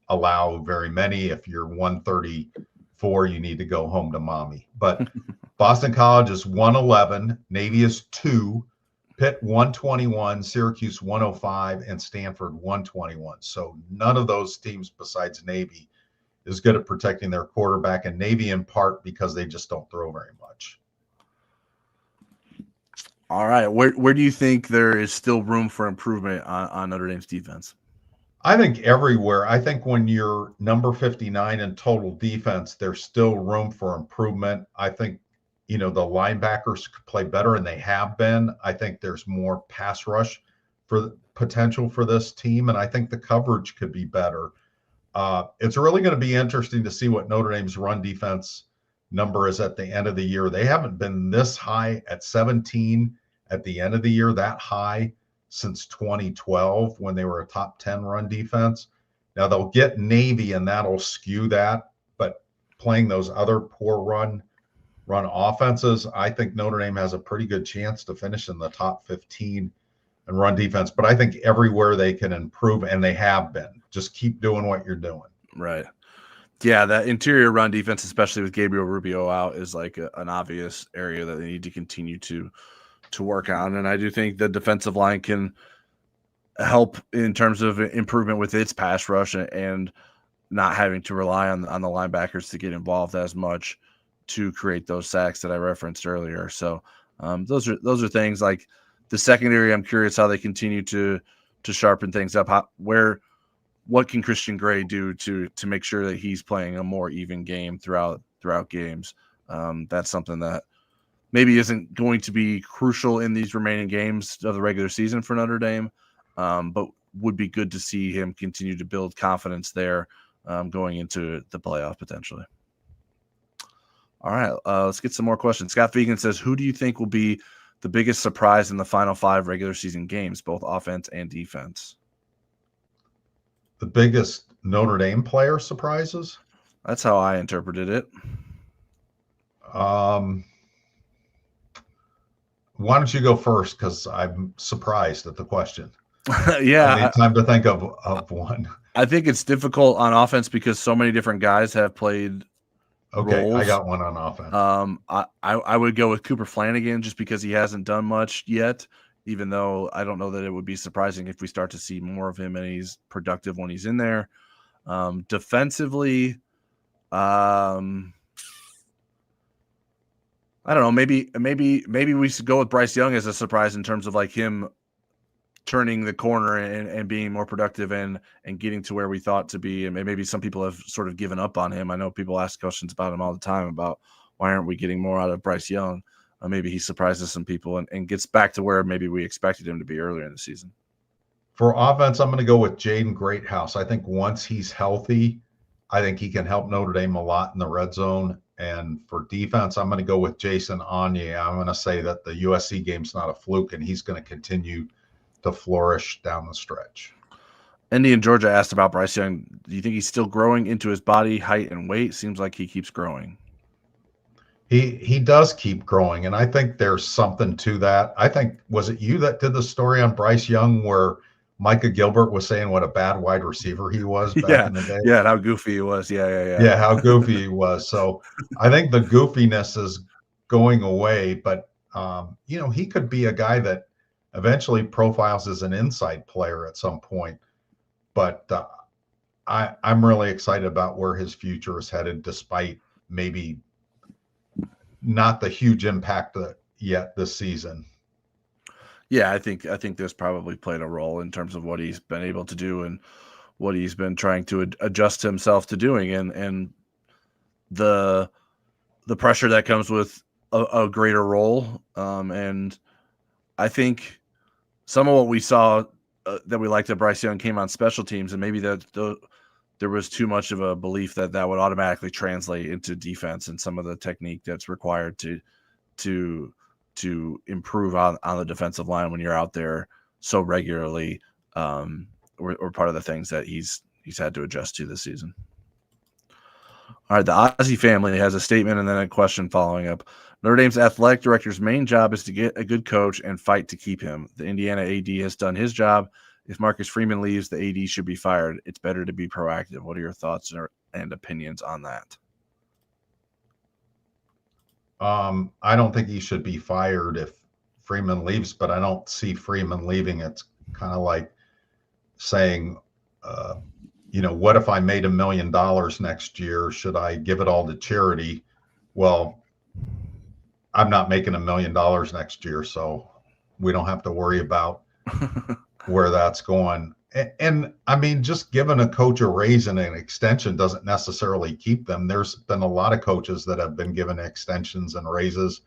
S1: allow very many. If you're 134, you need to go home to mommy. But Boston College is 111, Navy is 2, Pitt 121, Syracuse 105, and Stanford 121. So none of those teams besides Navy is good at protecting their quarterback, and Navy in part because they just don't throw very much.
S2: All right. Where do you think there is still room for improvement on Notre Dame's defense?
S1: I think everywhere. I think when you're number 59 in total defense, there's still room for improvement. I think, the linebackers could play better, and they have been. I think there's more pass rush for potential for this team, and I think the coverage could be better. It's really going to be interesting to see what Notre Dame's run defense number is at the end of the year. They haven't been this high at 17 at the end of the year, that high since 2012 when they were a top 10 run defense. Now they'll get Navy, and that'll skew that, but playing those other poor run offenses, I think Notre Dame has a pretty good chance to finish in the top 15 and run defense. But I think everywhere they can improve, and they have been. Just keep doing what you're doing.
S2: Right. Yeah, that interior run defense, especially with Gabriel Rubio out, is like an obvious area that they need to continue to work on. And I do think the defensive line can help in terms of improvement with its pass rush and not having to rely on the linebackers to get involved as much to create those sacks that I referenced earlier. So those are things like the secondary. I'm curious how they continue to sharpen things up. What can Christian Gray do to make sure that he's playing a more even game throughout games? That's something that maybe isn't going to be crucial in these remaining games of the regular season for Notre Dame, but would be good to see him continue to build confidence there going into the playoff potentially. All right, let's get some more questions. Scott Fegan says, who do you think will be the biggest surprise in the final 5 regular season games, both offense and defense?
S1: The biggest Notre Dame player surprises?
S2: That's how I interpreted it.
S1: Why don't you go first? Because I'm surprised at the question.
S2: Yeah.
S1: I need time to think of one.
S2: I think it's difficult on offense because so many different guys have played roles.
S1: I got one on offense.
S2: I would go with Cooper Flanagan just because he hasn't done much yet, even though I don't know that it would be surprising if we start to see more of him and he's productive when he's in there. Defensively, I don't know. Maybe we should go with Bryce Young as a surprise in terms of like him turning the corner and being more productive and getting to where we thought to be. And maybe some people have sort of given up on him. I know people ask questions about him all the time about why aren't we getting more out of Bryce Young? Maybe he surprises some people and gets back to where maybe we expected him to be earlier in the season.
S1: For offense, I'm going to go with Jaden Greathouse. I think once he's healthy, I think he can help Notre Dame a lot in the red zone. And for defense, I'm going to go with Jason Anye. I'm going to say that the USC game's not a fluke, and he's going to continue to flourish down the stretch.
S2: Indy and Georgia asked about Bryce Young. Do you think he's still growing into his body, height, and weight? Seems like he keeps growing.
S1: He does keep growing, and I think there's something to that. I think, was it you that did the story on Bryce Young where Micah Gilbert was saying what a bad wide receiver he was back in the day?
S2: Yeah, how goofy he was.
S1: Yeah, how goofy he was. So I think the goofiness is going away, but he could be a guy that eventually profiles as an inside player at some point. But I'm really excited about where his future is headed, despite maybe not the huge impact yet this season.
S2: Yeah, I think this probably played a role in terms of what he's been able to do and what he's been trying to adjust himself to doing, and the pressure that comes with a greater role. And I think some of what we saw that we liked that Bryce Young came on special teams, and maybe that there was too much of a belief that would automatically translate into defense and some of the technique that's required to improve on the defensive line when you're out there so regularly, were part of the things that he's had to adjust to this season. All right, the Ozzie family has a statement and then a question following up. Notre Dame's athletic director's main job is to get a good coach and fight to keep him. The Indiana AD has done his job. If Marcus Freeman leaves, the AD should be fired. It's better to be proactive. What are your thoughts and opinions on that?
S1: I don't think he should be fired if Freeman leaves, but I don't see Freeman leaving. It's kind of like saying, what if I made $1 million next year? Should I give it all to charity? Well, I'm not making $1 million next year, so we don't have to worry about where that's going. And I mean, just giving a coach a raise and an extension doesn't necessarily keep them. There's been a lot of coaches that have been given extensions and raises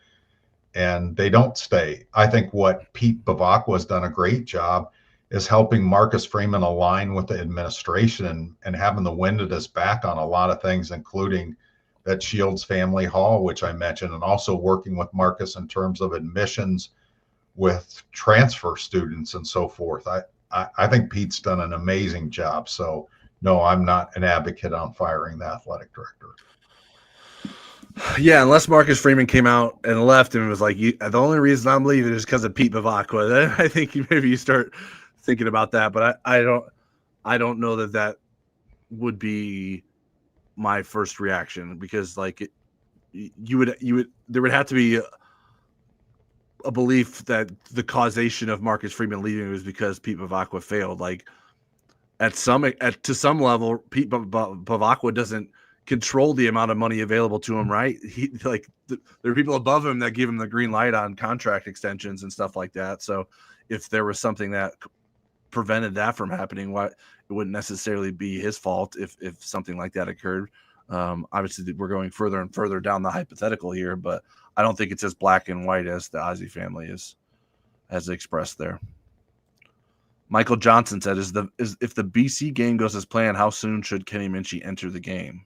S1: and they don't stay. I think what Pete Bavacqua has done a great job is helping Marcus Freeman align with the administration and having the wind at his back on a lot of things, including that Shields Family Hall, which I mentioned, and also working with Marcus in terms of admissions with transfer students and so forth. I think Pete's done an amazing job. So, no, I'm not an advocate on firing the athletic director.
S2: Yeah, unless Marcus Freeman came out and left and was like, the only reason I'm leaving is because of Pete Bavacqua. Then I think maybe you start thinking about that. But I don't know that would be my first reaction, because like there would have to be a belief that the causation of Marcus Freeman leaving was because Pete Bavacqua failed. Like to some level, Pete Bavacqua doesn't control the amount of money available to him, right? There are people above him that give him the green light on contract extensions and stuff like that. So if there was something that prevented that from happening, it wouldn't necessarily be his fault if something like that occurred. Obviously, we're going further and further down the hypothetical here, but I don't think it's as black and white as the Ozzie family has expressed there. Michael Johnson said, if the BC game goes as planned, how soon should Kenny Minchie enter the game?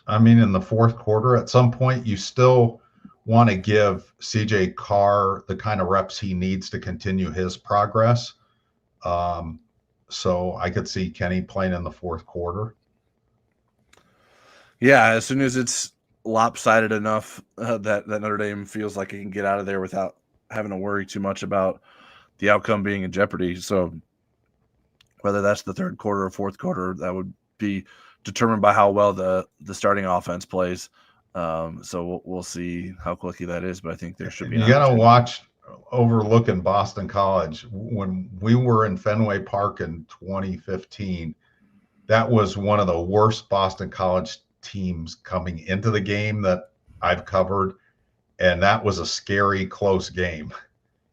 S1: I mean, in the fourth quarter, at some point, you still want to give CJ Carr the kind of reps he needs to continue his progress. So I could see Kenny playing in the fourth quarter.
S2: Yeah, as soon as it's lopsided enough that Notre Dame feels like it can get out of there without having to worry too much about the outcome being in jeopardy. So whether that's the third quarter or fourth quarter, that would be determined by how well the starting offense plays. So we'll see how quickly that is, but I think there should be.
S1: You got to watch overlooking Boston College. When we were in Fenway Park in 2015, that was one of the worst Boston College teams coming into the game that I've covered, and that was a scary, close game.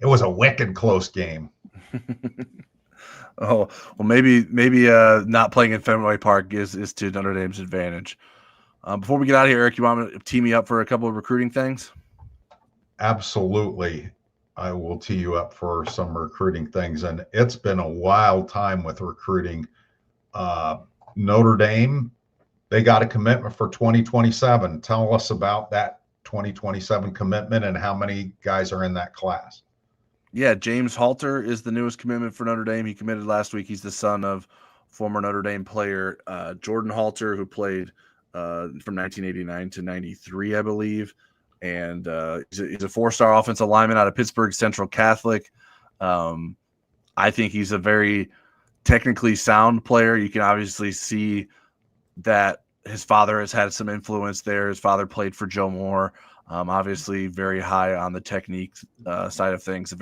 S1: It was a wicked close game.
S2: Oh, well, maybe not playing in Fenway Park is to Notre Dame's advantage. Before we get out of here, Eric, you want to tee me up for a couple of recruiting things?
S1: Absolutely. I will tee you up for some recruiting things. And it's been a wild time with recruiting. Notre Dame, they got a commitment for 2027. Tell us about that 2027 commitment and how many guys are in that class.
S2: Yeah, James Halter is the newest commitment for Notre Dame. He committed last week. He's the son of former Notre Dame player Jordan Halter, who played from 1989 to 93, I believe. And he's a four-star offensive lineman out of Pittsburgh Central Catholic. I think he's a very technically sound player. You can obviously see that his father has had some influence there. His father played for Joe Moore. Obviously very high on the technique side of things.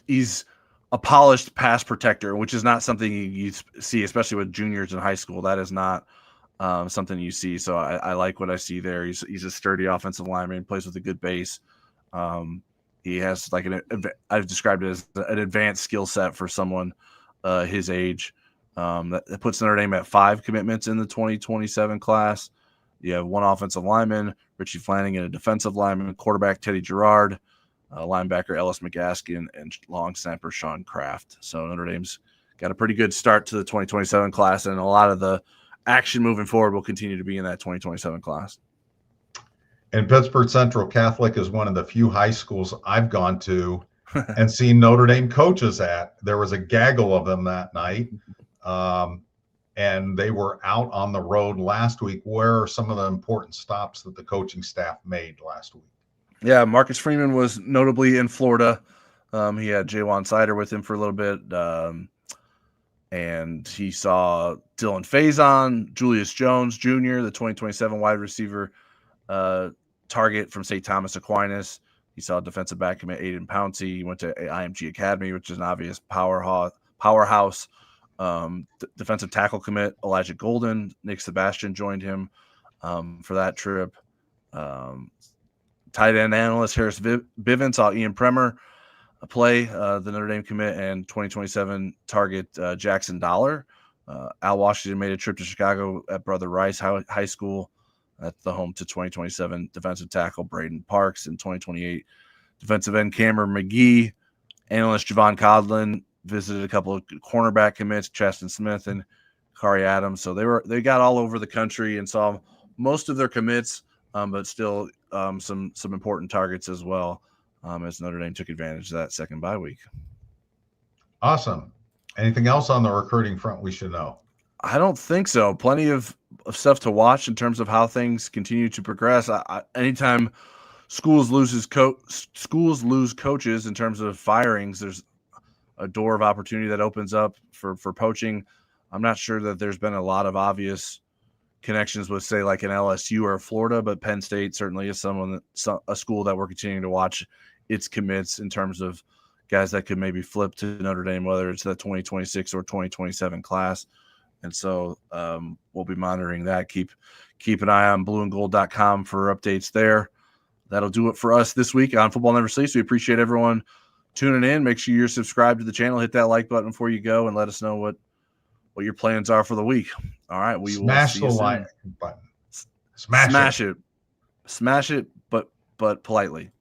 S2: He's a polished pass protector, which is not something you see, especially with juniors in high school. That is not something you see. So I like what I see there. He's a sturdy offensive lineman, plays with a good base. He has I've described it as an advanced skill set for someone his age. That puts Notre Dame at 5 commitments in the 2027 class. You have 1 offensive lineman, Richie Flanagan, a defensive lineman, quarterback Teddy Gerard, linebacker Ellis McGaskin, and long snapper Sean Kraft. So Notre Dame's got a pretty good start to the 2027 class, and a lot of the action moving forward will continue to be in that 2027 class.
S1: And Pittsburgh Central Catholic is one of the few high schools I've gone to and seen Notre Dame coaches at. There was a gaggle of them that night. And they were out on the road last week. Where are some of the important stops that the coaching staff made last week?
S2: Yeah, Marcus Freeman was notably in Florida. He had Jaywan Sider with him for a little bit. And he saw Dylan Faison, Julius Jones Jr., the 2027 wide receiver target from St. Thomas Aquinas. He saw defensive back commit Aiden Pouncey. He went to IMG Academy, which is an obvious powerhouse. Defensive tackle commit Elijah Golden. Nick Sebastian joined him for that trip. Tight end analyst Harris Bivens saw Ian Premer play the Notre Dame commit, and 2027 target Jackson Dollar. Al Washington made a trip to Chicago at Brother Rice High School. That's the home to 2027 defensive tackle Braden Parks, and 2028 defensive end Cameron McGee. Analyst Javon Codlin visited a couple of cornerback commits, Chaston Smith and Kari Adams. So they got all over the country and saw most of their commits, but still some important targets as well, as Notre Dame took advantage of that second bye week. Awesome.
S1: Anything else on the recruiting front we should know?
S2: I don't think so. Plenty of stuff to watch in terms of how things continue to progress. Anytime schools lose coaches in terms of firings, there's a door of opportunity that opens up for poaching. I'm not sure that there's been a lot of obvious connections with, say, like an LSU or Florida, but Penn State certainly is a school that we're continuing to watch its commits in terms of guys that could maybe flip to Notre Dame, whether it's the 2026 or 2027 class. And so we'll be monitoring that. Keep an eye on blueandgold.com for updates there. That'll do it for us this week on Football Never Sleeps. We appreciate everyone tuning in. Make sure you're subscribed to the channel. Hit that like button before you go, and let us know what your plans are for the week. All right, we
S1: smash
S2: will see
S1: the
S2: you
S1: like
S2: soon.
S1: button.
S2: Smash it, but politely.